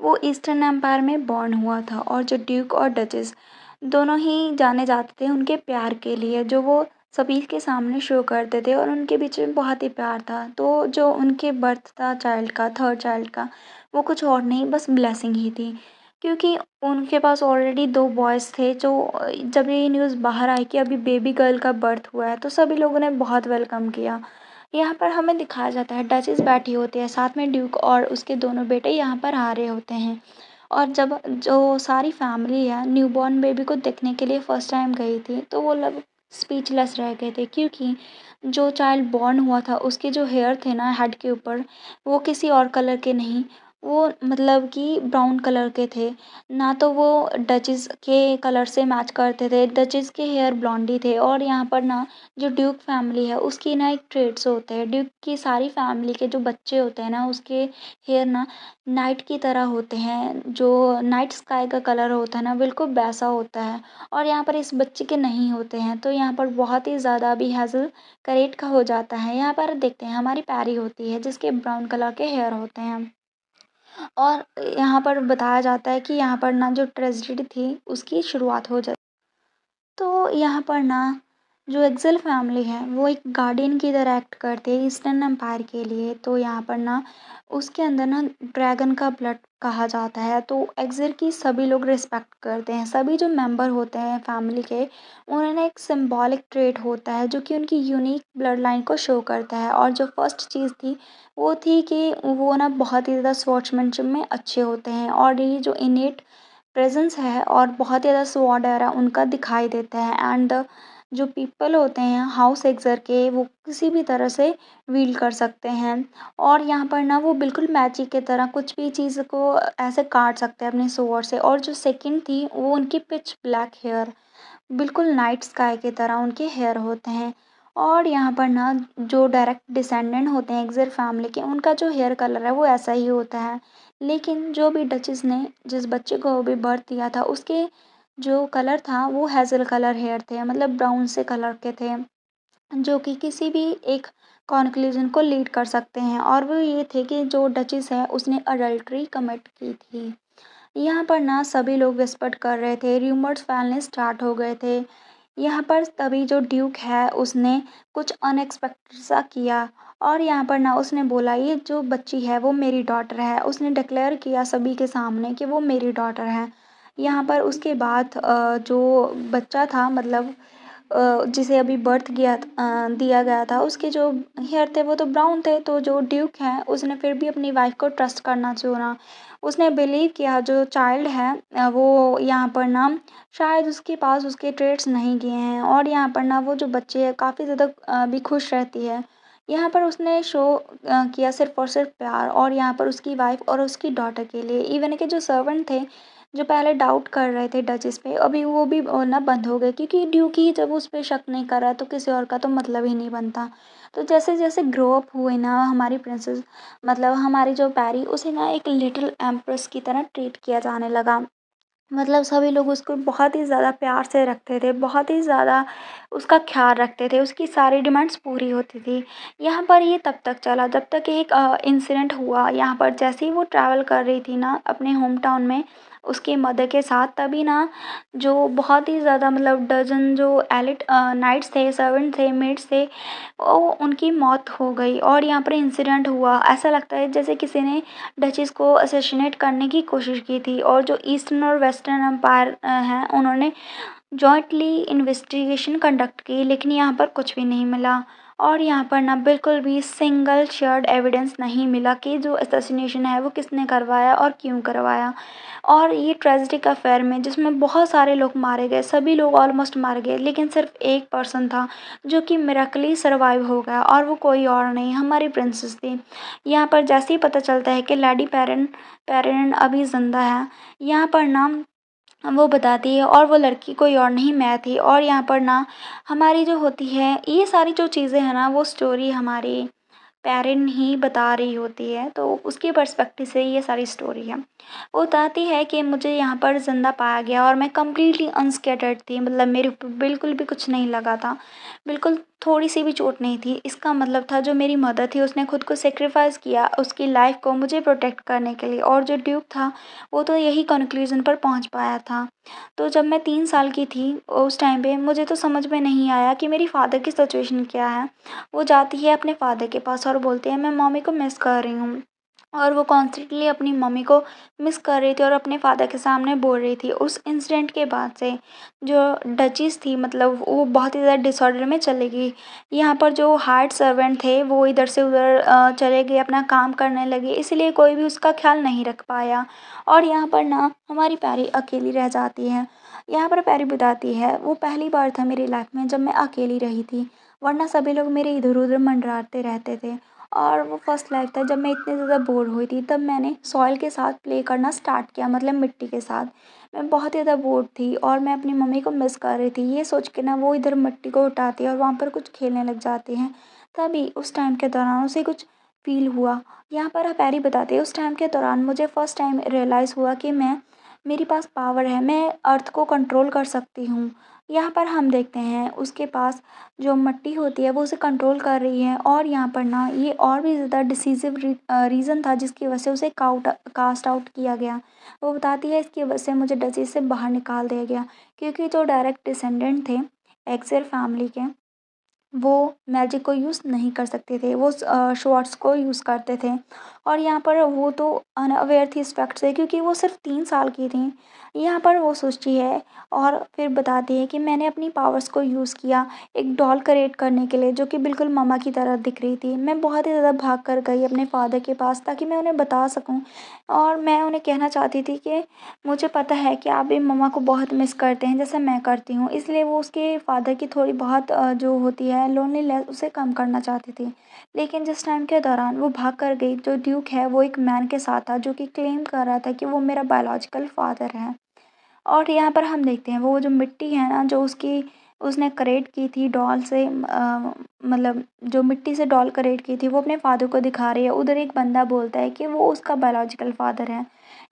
वो ईस्टर्न एम्पायर में बॉर्न हुआ था, और जो ड्यूक और डचेस दोनों ही जाने जाते थे उनके प्यार के लिए, जो वो सभी के सामने शो करते थे, और उनके बीच में बहुत ही प्यार था। तो जो उनके बर्थ था चाइल्ड का, थर्ड चाइल्ड का, वो कुछ और नहीं बस ब्लेसिंग ही थी, क्योंकि उनके पास ऑलरेडी 2 बॉयज़ थे। जो जब ये न्यूज़ बाहर आई कि अभी बेबी गर्ल का बर्थ हुआ है, तो सभी लोगों ने बहुत वेलकम किया। यहाँ पर हमें दिखाया जाता है डचेस बैठी होती है, साथ में ड्यूक और उसके दोनों बेटे यहाँ पर आ रहे होते हैं। और जब जो सारी फैमिली है न्यूबॉर्न बेबी को देखने के लिए फर्स्ट टाइम गई थी, तो वो लोग स्पीचलेस रह गए थे, क्योंकि जो चाइल्ड बॉर्न हुआ था उसके जो हेयर थे ना हेड के ऊपर, वो किसी और कलर के नहीं, वो मतलब कि ब्राउन कलर के थे। ना तो वो डचेस के कलर से मैच करते थे, डचेस के हेयर ब्लॉन्डी थे। और यहाँ पर ना जो ड्यूक फैमिली है उसकी ना एक ट्रेड्स होते हैं, ड्यूक की सारी फैमिली के जो बच्चे होते हैं ना उसके हेयर ना नाइट की तरह होते हैं, जो नाइट स्काई का कलर होता है ना बिल्कुल वैसा होता है। और यहाँ पर इस बच्चे के नहीं होते हैं, तो यहाँ पर बहुत ही ज़्यादा अभी हैज़ल करेक्ट का हो जाता है। यहाँ पर देखते हैं हमारी पैरी होती है जिसके ब्राउन कलर के हेयर होते हैं। और यहाँ पर बताया जाता है कि यहाँ पर ना जो ट्रेजेडी थी उसकी शुरुआत हो जाती। तो यहाँ पर ना जो एक्सेल फैमिली है वो एक गार्डियन की तरह एक्ट करती है ईस्टर्न एम्पायर के लिए। तो यहाँ पर ना उसके अंदर ना ड्रैगन का ब्लड कहा जाता है, तो एक्सेल की सभी लोग रिस्पेक्ट करते हैं। सभी जो मेंबर होते हैं फैमिली के, उन्हें एक सिंबॉलिक ट्रेट होता है जो कि उनकी यूनिक ब्लड लाइन को शो करता है। और जो फर्स्ट चीज़ थी वो थी कि वो ना बहुत ही ज़्यादा स्वॉर्ड्समैनशिप में अच्छे होते हैं, और ये जो इनेट प्रेजेंस है और बहुत ही ज़्यादा स्वॉर्ड एरा उनका दिखाई देता है। एंड जो पीपल होते हैं हाउस एग्जर के, वो किसी भी तरह से व्हील कर सकते हैं। और यहाँ पर ना वो बिल्कुल मैजिक की तरह कुछ भी चीज़ को ऐसे काट सकते हैं अपने स्वॉर्ड से। और जो सेकंड थी वो उनकी पिच ब्लैक हेयर, बिल्कुल नाइट स्काई की तरह उनके हेयर होते हैं। और यहाँ पर ना जो डायरेक्ट डिसेंडेंट होते हैं एग्जर फैमिली के, उनका जो हेयर कलर है वो ऐसा ही होता है। लेकिन जो भी डचेस ने जिस बच्चे को भी बर्थ दिया था उसके जो कलर था वो हेज़ल कलर हेयर थे, मतलब ब्राउन से कलर के थे, जो कि किसी भी एक कॉन्क्लूज़न को लीड कर सकते हैं। और वो ये थे कि जो डचेस है उसने अडल्ट्री कमिट की थी। यहाँ पर ना सभी लोग विस्पर कर रहे थे, रूमर्स फैलने स्टार्ट हो गए थे। यहाँ पर तभी जो ड्यूक है उसने कुछ अनएक्सपेक्टेड सा किया, और यहाँ पर ना उसने बोला ये जो बच्ची है वो मेरी डॉटर है। उसने डिक्लेयर किया सभी के सामने कि वो मेरी डॉटर है। यहाँ पर उसके बाद जो बच्चा था, मतलब जिसे अभी बर्थ दिया गया था, उसके जो हेयर थे वो तो ब्राउन थे। तो जो ड्यूक है उसने फिर भी अपनी वाइफ को ट्रस्ट करना चुना। उसने बिलीव किया जो चाइल्ड है वो यहाँ पर ना शायद उसके पास उसके ट्रेड्स नहीं किए हैं, और यहाँ पर ना वो जो बच्ची है काफ़ी ज़्यादा भी खुश रहती है। यहाँ पर उसने शो किया सिर्फ़ और सिर्फ़ प्यार, और यहाँ पर उसकी वाइफ़ और उसकी डॉटर के लिए। इवन के जो सर्वेंट थे जो पहले डाउट कर रहे थे डचेस पे, अभी वो भी ना बंद हो गए, क्योंकि ड्यूक ही जब उस पे शक नहीं कर रहा तो किसी और का तो मतलब ही नहीं बनता। तो जैसे-जैसे ग्रो अप हुए ना हमारी प्रिंसेस, मतलब हमारी जो पैरी, उसे ना एक लिटिल एम्प्रेस की तरह ट्रीट किया जाने लगा। मतलब सभी लोग उसको बहुत ही ज़्यादा प्यार से रखते थे, बहुत ही ज़्यादा उसका ख़्याल रखते थे, उसकी सारी डिमांड्स पूरी होती थी। यहाँ पर ये तब तक चला जब तक एक इंसिडेंट हुआ यहाँ पर, जैसे ही वो ट्रैवल कर रही थी ना अपने होम टाउन में उसकी मदर के साथ, तभी ना जो बहुत ही ज़्यादा मतलब डज़न जो एलिट नाइट्स थे, सर्वेंट थे, मेड्स थे, वो उनकी मौत हो गई और यहाँ पर इंसिडेंट हुआ। ऐसा लगता है जैसे किसी ने डचेस को असैसिनेट करने की कोशिश की थी, और जो ईस्टर्न और वेस्टर्न एम्पायर हैं उन्होंने जॉइंटली इन्वेस्टिगेशन कंडक्ट की, लेकिन यहाँ पर कुछ भी नहीं मिला। और यहाँ पर ना बिल्कुल भी सिंगल शेयर्ड एविडेंस नहीं मिला कि जो असैसिनेशन है वो किसने करवाया और क्यों करवाया। और ये ट्रेजिक अफेयर में जिसमें बहुत सारे लोग मारे गए, सभी लोग ऑलमोस्ट मार गए, लेकिन सिर्फ एक पर्सन था जो कि मिरेकली सर्वाइव हो गया, और वो कोई और नहीं, हमारी प्रिंसेस थी। यहाँ पर जैसे ही पता चलता है कि लेडी पेरेंट पेरेंट अभी ज़िंदा है, यहाँ पर ना वो बताती है, और वो लड़की कोई और नहीं, मैं थी। और यहाँ पर ना हमारी जो होती है ये सारी जो चीज़ें हैं ना, वो स्टोरी हमारी पेरेंट ही बता रही होती है, तो उसके पर्सपेक्टिव से ये सारी स्टोरी है। वो बताती है कि मुझे यहाँ पर ज़िंदा पाया गया और मैं कंप्लीटली अनस्कैटर्ड थी, मतलब मेरे ऊपर बिल्कुल भी कुछ नहीं लगा था, बिल्कुल थोड़ी-सी भी चोट नहीं थी। इसका मतलब था जो मेरी मदर थी उसने खुद को सैक्रिफ़ाइस किया उसकी लाइफ़ को मुझे प्रोटेक्ट करने के लिए, और जो ड्यूक था वो तो यही कन्क्लूज़न पर पहुँच पाया था। तो जब मैं 3 साल की थी उस टाइम पे मुझे तो समझ में नहीं आया कि मेरी फ़ादर की सिचुएशन क्या है। वो जाती है अपने फ़ादर के पास और बोलती है मैं मम्मी को मिस कर रही हूँ। और वो कॉन्स्टेंटली अपनी मम्मी को मिस कर रही थी और अपने फ़ादर के सामने बोल रही थी। उस इंसिडेंट के बाद से जो डचेस थी, मतलब वो बहुत ही ज़्यादा डिसऑर्डर में चली गई। यहाँ पर जो हार्ड सर्वेंट थे वो इधर से उधर चले गए, अपना काम करने लगे, इसलिए कोई भी उसका ख़्याल नहीं रख पाया। और यहाँ पर ना हमारी पैरी अकेली रह जाती है। यहाँ पर पैरी बताती है वो पहली बार था मेरी लाइफ़ में जब मैं अकेली रही थी, वरना सभी लोग मेरे इधर-उधर मंडराते रहते थे। और वो फर्स्ट लाइफ था जब मैं इतनी ज़्यादा बोर हुई थी, तब मैंने सॉइल के साथ प्ले करना स्टार्ट किया, मतलब मिट्टी के साथ। मैं बहुत ही ज़्यादा बोर थी और मैं अपनी मम्मी को मिस कर रही थी, ये सोच के ना वो इधर मिट्टी को उठाती है और वहाँ पर कुछ खेलने लग जाती हैं। तभी उस टाइम के दौरान उसे कुछ फ़ील हुआ। यहाँ पर पैरी बताती है उस टाइम के दौरान मुझे फर्स्ट टाइम रियलाइज़ हुआ कि मेरे पास पावर है, मैं अर्थ को कंट्रोल कर सकती हूँ। यहाँ पर हम देखते हैं उसके पास जो मिट्टी होती है वो उसे कंट्रोल कर रही है, और यहाँ पर ना ये और भी ज़्यादा डिसीज़िव रीज़न था जिसकी वजह से उसे कास्ट आउट किया गया। वो बताती है इसकी वजह से मुझे डचेस से बाहर निकाल दिया गया, क्योंकि जो डायरेक्ट डिसेंडेंट थे एक्सेल फैमिली के, वो मैजिक को यूज़ नहीं कर सकते थे, वो स्वॉर्ड्स को यूज़ करते थे। और यहाँ पर वो तो अनअवेयर थी इस फैक्ट से, क्योंकि वो सिर्फ 3 साल की थी। यहाँ पर वो सोचती है और फिर बताती है कि मैंने अपनी पावर्स को यूज़ किया एक डॉल क्रिएट करने के लिए, जो कि बिल्कुल मम्मा की तरह दिख रही थी। मैं बहुत ही ज़्यादा भाग कर गई अपने फादर के पास ताकि मैं उन्हें बता सकूँ, और मैं उन्हें कहना चाहती थी कि मुझे पता है कि आप भी मम्मा को बहुत मिस करते हैं जैसे मैं करती हूँ। इसलिए वो उसके फादर की थोड़ी बहुत जो होती है लोनलीनेस उसे कम करना चाहती थी। लेकिन जिस टाइम के दौरान वो भाग कर गई, जो ड्यूक है वो एक मैन के साथ था जो कि क्लेम कर रहा था कि वो मेरा बायोलॉजिकल फादर है। और यहाँ पर हम देखते हैं वो जो मिट्टी है ना जो उसकी उसने क्रिएट की थी डॉल से, मतलब जो मिट्टी से डॉल क्रिएट की थी वो अपने फादर को दिखा रही है। उधर एक बंदा बोलता है कि वो उसका बायोलॉजिकल फादर है।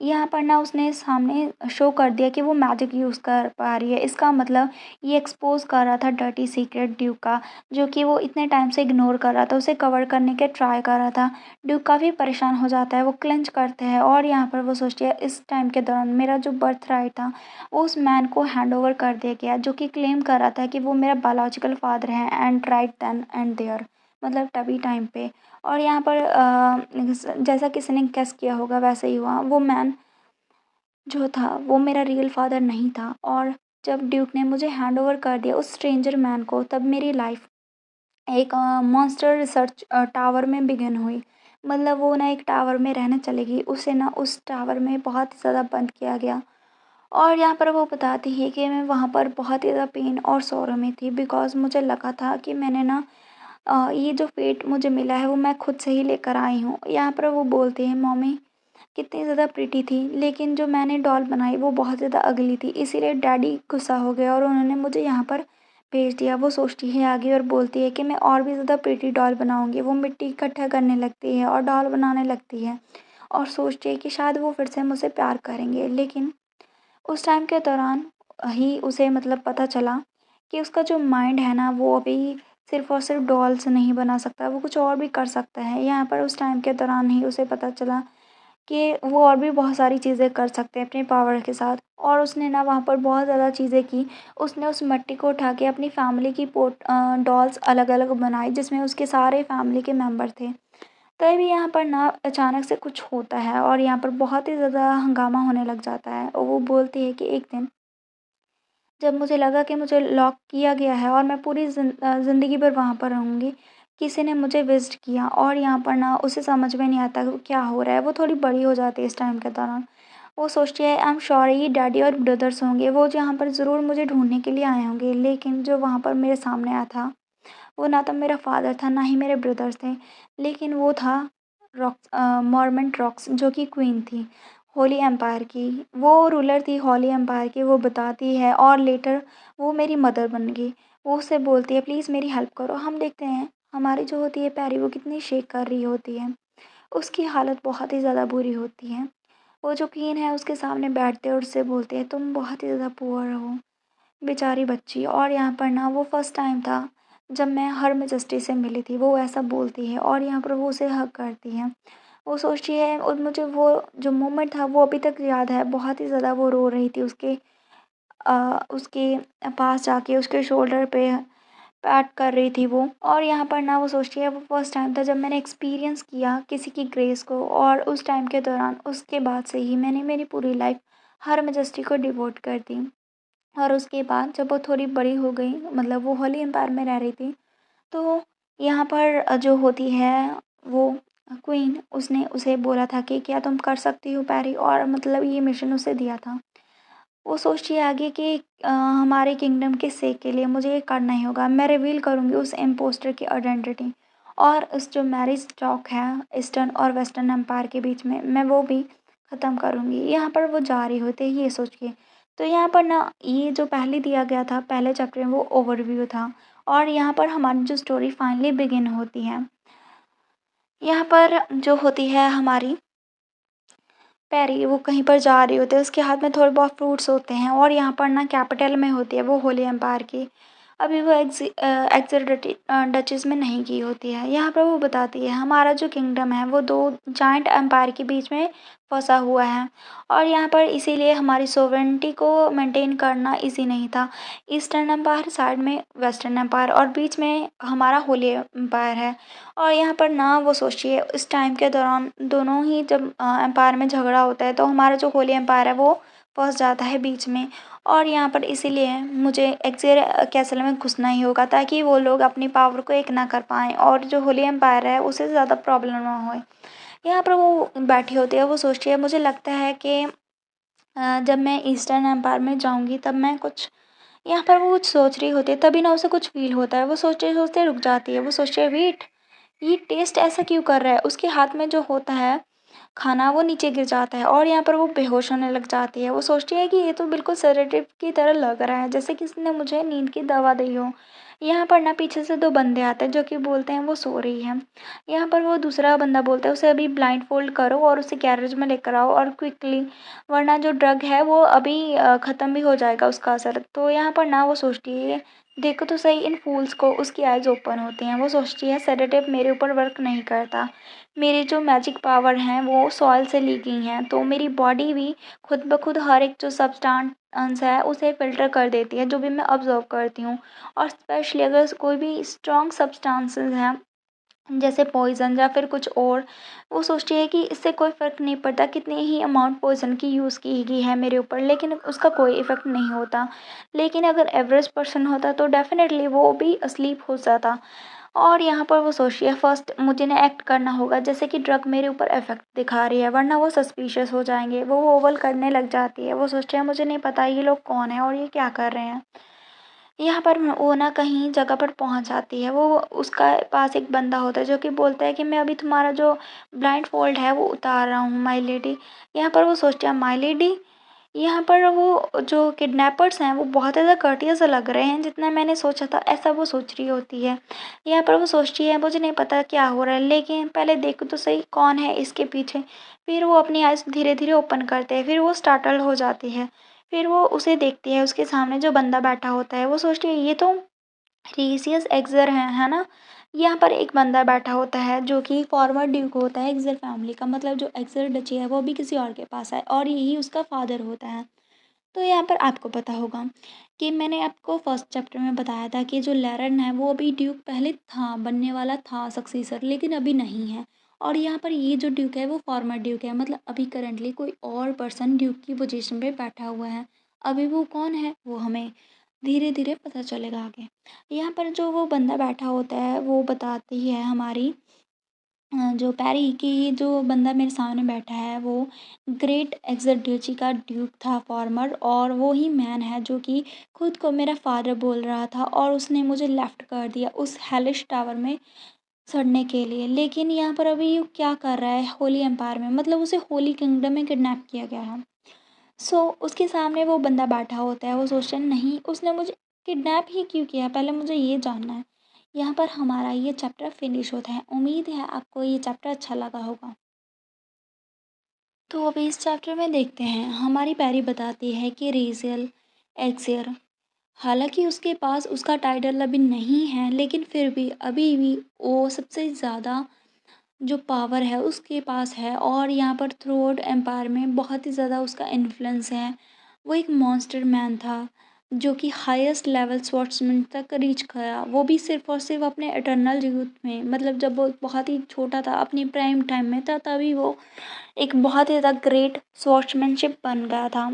यहाँ पर ना उसने सामने शो कर दिया कि वो मैजिक यूज़ कर पा रही है। इसका मतलब ये एक्सपोज़ कर रहा था डर्टी सीक्रेट ड्यूक का, जो कि वो इतने टाइम से इग्नोर कर रहा था, उसे कवर करने के ट्राई कर रहा था। ड्यूक काफ़ी परेशान हो जाता है, वो क्लेंच करते हैं और यहाँ पर वो सोचती है इस टाइम के दौरान मेरा जो बर्थ राइट था वो उस मैन को हैंडओवर कर दिया गया, जो कि क्लेम कर रहा था कि वो मेरा बायोलॉजिकल फादर है, and right then and there, मतलब तभी टाइम पे। और यहाँ पर जैसा किसी ने गेस किया होगा वैसे ही हुआ, वो मैन जो था वो मेरा रियल फादर नहीं था। और जब ड्यूक ने मुझे हैंडओवर कर दिया उस स्ट्रेंजर मैन को, तब मेरी लाइफ एक मॉन्स्टर रिसर्च टावर में बिगिन हुई। मतलब वो ना एक टावर में रहने चलेगी, उसे ना उस टावर में बहुत ही ज़्यादा बंद किया गया। और यहाँ पर वो बताती है कि मैं वहाँ पर बहुत ही ज़्यादा पेन और सॉरो में थी, बिकॉज़ मुझे लगा था कि मैंने ना ये जो फेट मुझे मिला है वो मैं खुद से ही लेकर आई हूँ। यहाँ पर वो बोलती है मम्मी कितनी ज़्यादा प्रिटी थी, लेकिन जो मैंने डॉल बनाई वो बहुत ज़्यादा अगली थी, इसीलिए डैडी गुस्सा हो गए और उन्होंने मुझे यहाँ पर भेज दिया। वो सोचती है आगे और बोलती है कि मैं और भी ज़्यादा प्रिटी डॉल बनाऊँगी। वो मिट्टी इकट्ठा करने लगती है और डॉल बनाने लगती है और सोचती है कि शायद वो फिर से मुझसे प्यार करेंगे। लेकिन उस टाइम के दौरान ही उसे मतलब पता चला कि उसका जो माइंड है ना, वो अभी सिर्फ़ और सिर्फ़ डॉल्स नहीं बना सकता, वो कुछ और भी कर सकता है। यहाँ पर उस टाइम के दौरान ही उसे पता चला कि वो और भी बहुत सारी चीज़ें कर सकते हैं अपनी पावर के साथ, और उसने ना वहाँ पर बहुत ज़्यादा चीज़ें की। उसने उस मिट्टी को उठा के अपनी फैमिली की डॉल्स अलग-अलग बनाई, जिसमें उसके सारे फैमिली के मेंबर थे। तभी यहाँ पर ना अचानक से कुछ होता है और यहाँ पर बहुत ही ज़्यादा हंगामा होने लग जाता है, और वो बोलती है कि एक दिन जब मुझे लगा कि मुझे लॉक किया गया है और मैं पूरी ज़िंदगी भर वहाँ पर रहूँगी, किसी ने मुझे विज़िट किया और यहाँ पर ना उसे समझ में नहीं आता कि क्या हो रहा है। वो थोड़ी बड़ी हो जाती है इस टाइम के दौरान। वो सोचती है आई एम श्योर ये डैडी और ब्रदर्स होंगे, वो जो यहाँ पर ज़रूर मुझे ढूँढने के लिए आए होंगे। लेकिन जो वहाँ पर मेरे सामने आया था, वो ना तो मेरा फ़ादर था, ना ही मेरे ब्रदर्स थे, लेकिन वो था मॉर्मन्ट रॉक्स, जो कि क्वीन थी, होली एम्पायर की। वो रूलर थी होली एम्पायर की, वो बताती है, और लेटर वो मेरी मदर बन गई। वो उससे बोलती है प्लीज़ मेरी हेल्प करो। हम देखते हैं हमारी जो होती है पैरी, वो कितनी शेक कर रही होती है। उसकी हालत बहुत ही ज़्यादा बुरी होती है। वो जो क्वीन है उसके सामने बैठते हैं और उससे बोलते हैं तुम बहुत ही ज़्यादा पुअर हो, बेचारी बच्ची। और यहाँ पर ना वो फर्स्ट टाइम था जब मैं हर मैजेस्टी से मिली थी, वो ऐसा बोलती है और यहाँ पर वो उसे हग करती है। वो सोचती है, और मुझे वो जो मोमेंट था वो अभी तक याद है, बहुत ही ज़्यादा वो रो रही थी उसके पास जाके उसके शोल्डर पे पैट कर रही थी वो। और यहाँ पर ना वो सोचती है वो फर्स्ट टाइम था जब मैंने एक्सपीरियंस किया किसी की ग्रेस को, और उस टाइम के दौरान उसके बाद से ही मैंने मेरी पूरी लाइफ हर मैजेस्टी को डिवोट कर दी। और उसके बाद जब वो थोड़ी बड़ी हो गई, मतलब वो होली एम्पायर में रह रही थी, तो यहाँ पर जो होती है वो क्वीन, उसने उसे बोला था कि क्या तुम कर सकती हो पैरी, और मतलब ये मिशन उसे दिया था। वो सोचती है आगे कि हमारे किंगडम के सेक के लिए मुझे ये करना ही होगा। मैं रिवील करूँगी उस इम्पोस्टर की आइडेंटिटी, और उस जो मैरिज टॉक है ईस्टर्न और वेस्टर्न एम्पायर के बीच में, मैं वो भी ख़त्म करूँगी। यहाँ पर वो जा रही होती है ये सोच के। तो यहाँ पर ना ये जो पहले दिया गया था पहले चैप्टर में, वो ओवरव्यू था, और यहाँ पर हमारी जो स्टोरी फाइनली बिगिन होती है। यहाँ पर जो होती है हमारी पैरी, वो कहीं पर जा रही होती है, उसके हाथ में थोड़े बहुत फ्रूट्स होते हैं, और यहाँ पर ना कैपिटल में होती है वो होली एम्पायर की। अभी वो डचेस में नहीं की होती है। यहाँ पर वो बताती है हमारा जो किंगडम है वो दो जाइंट एम्पायर के बीच में फंसा हुआ है, और यहाँ पर इसीलिए हमारी सोवरेनिटी को मेंटेन करना इजी नहीं था। ईस्टर्न एम्पायर साइड में, वेस्टर्न एम्पायर, और बीच में हमारा होली एम्पायर है। और यहाँ पर ना वो सोचिए इस टाइम के दौरान दोनों ही जब एम्पायर में झगड़ा होता है, तो हमारा जो होली एम्पायर है वो फँस जाता है बीच में। और यहाँ पर इसीलिए मुझे एक्सरे कैसल में घुसना ही होगा, ताकि वो लोग अपनी पावर को एक ना कर पाएँ और जो होली एम्पायर है उसे ज़्यादा प्रॉब्लम ना होए। यहाँ पर वो बैठी होती है, वो सोचती है मुझे लगता है कि जब मैं ईस्टर्न एम्पायर में जाऊँगी तब मैं कुछ, यहाँ पर वो कुछ सोच रही होती है, तभी ना उसे कुछ फ़ील होता है। वो सोचते-सोचते रुक जाती है। वो सोचती है वेट, ये टेस्ट ऐसा क्यों कर रहा है? उसके हाथ में जो होता है खाना, वो नीचे गिर जाता है और यहाँ पर वो बेहोश होने लग जाती है। वो सोचती है कि ये तो बिल्कुल सेडेटिव की तरह लग रहा है, जैसे किसी ने मुझे नींद की दवा दी हो। यहाँ पर ना पीछे से 2 बंदे आते हैं जो कि बोलते हैं वो सो रही है। यहाँ पर वो दूसरा बंदा बोलता है उसे अभी ब्लाइंडफोल्ड करो और उसे गैरेज में लेकर आओ और क्विकली, वरना जो ड्रग है वो अभी ख़त्म भी हो जाएगा उसका असर। तो यहाँ पर ना वो सोचती है देखो तो सही इन फूल्स को, उसकी आइज़ ओपन होती हैं। वो सोचती है सेडेटिव मेरे ऊपर वर्क नहीं करता। मेरी जो मैजिक पावर हैं वो सॉइल से ली गई हैं, तो मेरी बॉडी भी खुद ब खुद हर एक जो सब्सटेंस है उसे फ़िल्टर कर देती है, जो भी मैं ऑब्ज़र्व करती हूँ। और स्पेशली अगर कोई भी स्ट्रॉन्ग सब्सटेंसेस हैं, जैसे पॉइज़न या फिर कुछ और, वो सोचती है कि इससे कोई फ़र्क नहीं पड़ता कितनी ही अमाउंट पॉइज़न की यूज़ की गई है मेरे ऊपर, लेकिन उसका कोई इफ़ेक्ट नहीं होता। लेकिन अगर एवरेज पर्सन होता तो डेफ़िनेटली वो भी अस्लीप हो जाता। और यहाँ पर वो सोचती है फर्स्ट मुझे ना एक्ट करना होगा जैसे कि ड्रग मेरे ऊपर इफ़ेक्ट दिखा रही है, वरना वो सस्पिशियस हो जाएँगे। वो ओवल करने लग जाती है। वो सोचती है मुझे नहीं पता ये लोग कौन हैं और ये क्या कर रहे हैं। यहाँ पर वो ना कहीं जगह पर पहुँच जाती है। वो उसका पास एक बंदा होता है जो कि बोलता है कि मैं अभी तुम्हारा जो ब्लाइंड फोल्ड है वो उतार रहा हूँ माय लेडी। यहाँ पर वो सोचती है माय लेडी। यहाँ पर वो जो किडनैपर्स हैं वो बहुत ज़्यादा कर्टियस लग रहे हैं, जितना मैंने सोचा था ऐसा वो सोच रही होती है। यहाँ पर वो सोचती है मुझे नहीं पता क्या हो रहा है, लेकिन पहले देखो तो सही कौन है इसके पीछे। फिर वो अपनी आइज़ धीरे-धीरे ओपन करते हैं, फिर वो स्टार्टल्ड हो जाती है। फिर वो उसे देखती है, उसके सामने जो बंदा बैठा होता है, वो सोचती है ये तो रीसियस एक्सर है ना? यहाँ पर एक बंदा बैठा होता है जो कि फॉर्मर ड्यूक होता है एक्सर फैमिली का, मतलब जो एक्सर डची है वो भी किसी और के पास है और यही उसका फादर होता है। तो यहाँ पर आपको पता होगा कि मैंने आपको फर्स्ट चैप्टर में बताया था कि जो लैरन है वो अभी ड्यूक पहले था, बनने वाला था सक्सेसर, लेकिन अभी नहीं है। और यहाँ पर ये जो ड्यूक है वो फॉर्मर ड्यूक है, मतलब अभी करंटली कोई और पर्सन ड्यूक की पोजीशन पे बैठा हुआ है। अभी वो कौन है वो हमें धीरे धीरे पता चलेगा आगे। यहाँ पर जो वो बंदा बैठा होता है वो बताती है हमारी जो पैरी की ये जो बंदा मेरे सामने बैठा है वो ग्रेट एग्जर्ड्यूची का ड्यूक था फॉर्मर, और वो ही मैन है जो कि खुद को मेरा फादर बोल रहा था और उसने मुझे लेफ्ट कर दिया उस हेलिश टावर में सड़ने के लिए। लेकिन यहाँ पर अभी ये क्या कर रहा है होली एम्पायर में, मतलब उसे होली किंगडम में किडनैप किया गया है। उसके सामने वो बंदा बैठा होता है, वो सोचता है नहीं उसने मुझे किडनैप ही क्यों किया, पहले मुझे ये जानना है। यहाँ पर हमारा ये चैप्टर फिनिश होता है। उम्मीद है आपको ये चैप्टर अच्छा लगा होगा। तो अभी इस चैप्टर में देखते हैं हमारी पैरी बताती है कि रेज़ल एक्सियर, हालांकि उसके पास उसका टाइटल अभी नहीं है, लेकिन फिर भी अभी भी वो सबसे ज़्यादा जो पावर है उसके पास है और यहाँ पर थ्रू आउट एम्पायर में बहुत ही ज़्यादा उसका इन्फ्लुएंस है। वो एक मॉन्स्टर मैन था जो कि हाईएस्ट लेवल स्वॉर्ड्समैन तक रीच किया, वो भी सिर्फ और सिर्फ अपने इटर्नल यूथ में, मतलब जब वो बहुत ही छोटा था अपनी प्राइम टाइम में था तभी वो एक बहुत ही ज़्यादा ग्रेट स्वॉर्ड्समैनशिप बन गया था।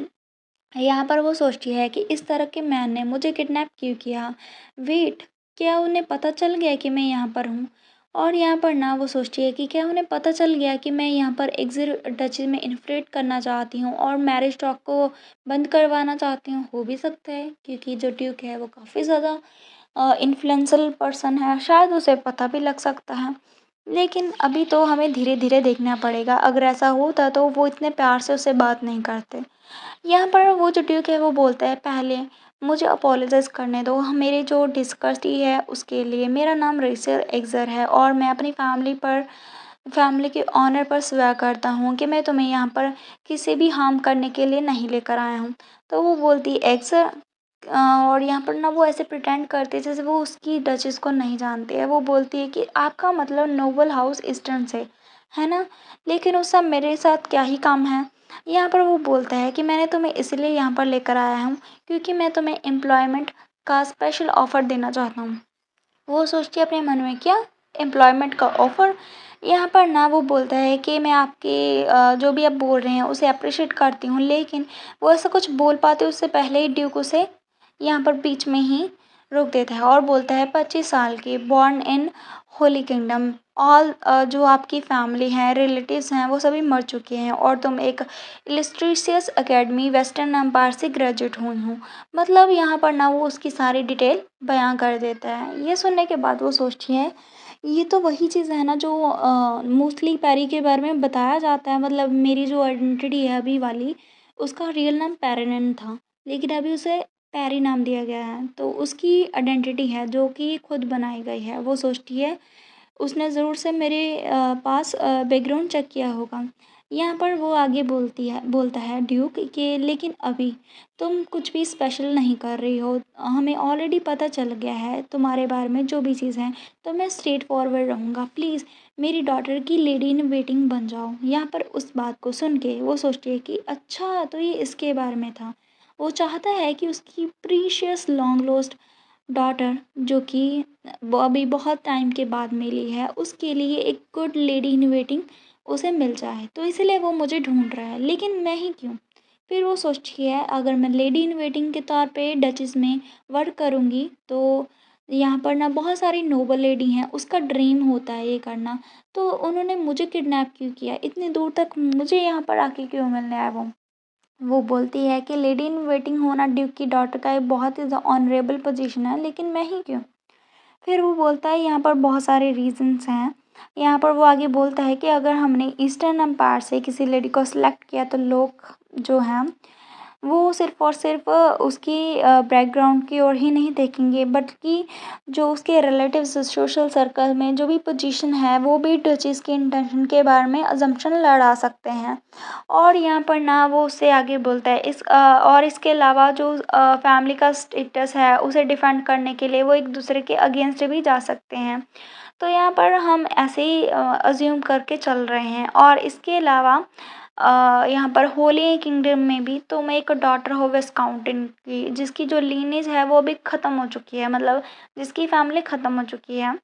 यहाँ पर वो सोचती है कि इस तरह के मैन ने मुझे किडनैप क्यों किया। वेट, क्या उन्हें पता चल गया कि मैं यहाँ पर हूँ? और यहाँ पर ना वो सोचती है कि क्या उन्हें पता चल गया कि मैं यहाँ पर एग्जिट डच में इन्फ्रेट करना चाहती हूँ और मैरिज टॉक को बंद करवाना चाहती हूँ। हो भी सकता है क्योंकि जो ड्यूक है वो काफ़ी ज़्यादा इन्फ्लुएंशियल पर्सन है, शायद उसे पता भी लग सकता है। लेकिन अभी तो हमें धीरे धीरे देखना पड़ेगा, अगर ऐसा होता तो वो इतने प्यार से उससे बात नहीं करते। यहाँ पर वो जो ड्यूक है वो बोलता है पहले मुझे अपोलोजाइज़ करने दो, मेरी जो डिस्कस्टी है उसके लिए। मेरा नाम रेचल एक्सर है और मैं अपनी फैमिली के ऑनर पर स्वेयर करता हूँ कि मैं तुम्हें यहाँ पर किसी भी हार्म करने के लिए नहीं लेकर आया हूँ। तो वो बोलती है एक्सर, और यहाँ पर ना वो ऐसे प्रिटेंड करती है जैसे वो उसकी डचेस को नहीं जानती है। वो बोलती है कि आपका मतलब नोबल हाउस ईस्टर्न से है ना, लेकिन उसका मेरे साथ क्या ही काम है। यहाँ पर वो बोलता है कि मैंने तुम्हें इसलिए यहाँ पर लेकर आया हूँ क्योंकि मैं तुम्हें एम्प्लॉयमेंट का स्पेशल ऑफ़र देना चाहता हूँ। वो सोचती है अपने मन में क्या एम्प्लॉयमेंट का ऑफ़र। यहाँ पर ना वो बोलता है कि मैं आपके जो भी आप बोल रहे हैं उसे अप्रिशिएट करती हूँ, लेकिन वो ऐसा कुछ बोल पाते उससे पहले ही ड्यूक उसे यहाँ पर बीच में ही रोक देता है और बोलता है 25 साल की, born in Holi kingdom, all जो आपकी फैमिली हैं रिलेटिव्स हैं वो सभी मर चुके हैं और तुम एक इलिस्ट्रेशियस एकेडमी वेस्टर्न एम्पायर से ग्रेजुएट हुई हूँ। मतलब यहाँ पर ना वो उसकी सारी डिटेल बयां कर देता है। ये सुनने के बाद वो सोचती है ये तो वही चीज़ है ना जो मोस्टली पैरी के बारे में बताया जाता है, मतलब मेरी जो आइडेंटिटी है अभी वाली उसका रियल नाम पेरेनिन था, लेकिन अभी उसे पैरी नाम दिया गया है। तो उसकी आइडेंटिटी है जो कि खुद बनाई गई है। वो सोचती है उसने ज़रूर से मेरे पास बैकग्राउंड चेक किया होगा। यहाँ पर वो आगे बोलता है ड्यूक कि लेकिन अभी तुम कुछ भी स्पेशल नहीं कर रही हो, हमें ऑलरेडी पता चल गया है तुम्हारे बारे में जो भी चीज़ है, तो मैं स्ट्रेट फॉरवर्ड रहूँगा। प्लीज़ मेरी डॉटर की लेडी इन वेटिंग बन जाओ। यहाँ पर उस बात को सुन के वो सोचती है कि अच्छा तो ये इसके बारे में था। वो चाहता है कि उसकी प्रीशियस लॉन्ग लॉस्ट डॉटर जो कि वो अभी बहुत टाइम के बाद मिली है उसके लिए एक गुड लेडी इन वेटिंग उसे मिल जाए, तो इसलिए वो मुझे ढूंढ रहा है, लेकिन मैं ही क्यों। फिर वो सोचती है अगर मैं लेडी इन वेटिंग के तौर पे डचेस में वर्क करूँगी तो यहाँ पर ना बहुत सारी नोबल लेडी हैं, उसका ड्रीम होता है ये करना। तो उन्होंने मुझे किडनैप क्यों किया, इतनी दूर तक मुझे यहाँ पर आके क्यों मिलने आया वो। वो बोलती है कि लेडी इन वेटिंग होना ड्यूक की डॉटर का एक बहुत ही ऑनरेबल पोजीशन है, लेकिन मैं ही क्यों? फिर वो बोलता है यहाँ पर बहुत सारे रीजंस हैं। यहाँ पर वो आगे बोलता है कि अगर हमने ईस्टर्न एम्पायर से किसी लेडी को सिलेक्ट किया तो लोग जो हैं वो सिर्फ़ और सिर्फ़ उसकी बैकग्राउंड की ओर ही नहीं देखेंगे, बल्कि जो उसके रिलेटिव्स सोशल सर्कल में जो भी पोजीशन है वो भी डचेस के इंटेंशन के बारे में अजम्पशन लड़ा सकते हैं। और यहाँ पर ना वो उससे आगे बोलता है और इसके अलावा जो फैमिली का स्टेटस है उसे डिफेंड करने के लिए वो एक दूसरे के अगेंस्ट भी जा सकते हैं। तो यहाँ पर हम ऐसे ही अज्यूम करके चल रहे हैं। और इसके अलावा यहाँ पर होली किंगडम में भी तो मैं एक डॉटर हो विस्काउंटिन की, जिसकी जो लीनेज है वो भी ख़त्म हो चुकी है, मतलब जिसकी फैमिली ख़त्म हो चुकी है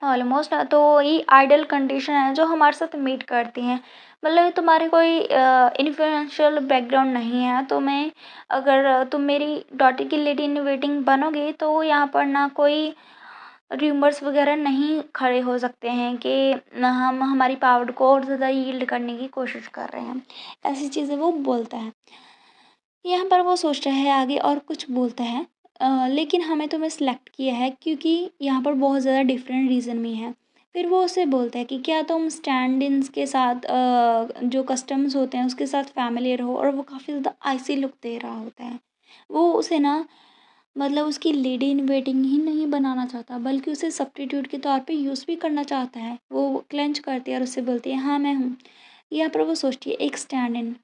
ऑलमोस्ट। तो ये आइडल कंडीशन है जो हमारे साथ मीट करती हैं। मतलब तुम्हारे कोई इन्फ्लुएंशियल बैकग्राउंड नहीं है, तो मैं अगर तुम मेरी डॉटर की लेडी इन वेटिंग बनोगे तो यहाँ पर ना कोई रूमर्स वगैरह नहीं खड़े हो सकते हैं कि ना हम हमारी पावर को और ज़्यादा यील्ड करने की कोशिश कर रहे हैं। ऐसी चीज़ें वो बोलता है। यहाँ पर वो सोचता है आगे और कुछ बोलता है लेकिन हमें तुम्हें सेलेक्ट किया है क्योंकि यहाँ पर बहुत ज़्यादा डिफरेंट रीज़न भी हैं। फिर वो उससे बोलता है कि क्या तुम स्टैंड इन्स के साथ जो कस्टम्स होते हैं उसके साथ फैमिलियर हो, और वो काफ़ी ज़्यादा आइसी लुक दे रहा होता है। वो उसे ना मतलब उसकी लेडी इन वेटिंग ही नहीं बनाना चाहता, बल्कि उसे सब्स्टिट्यूट के तौर पे यूज़ भी करना चाहता है। वो क्लेंच करती है और उससे बोलती है हाँ मैं हूँ। यहाँ पर वो सोचती है एक स्टैंड इन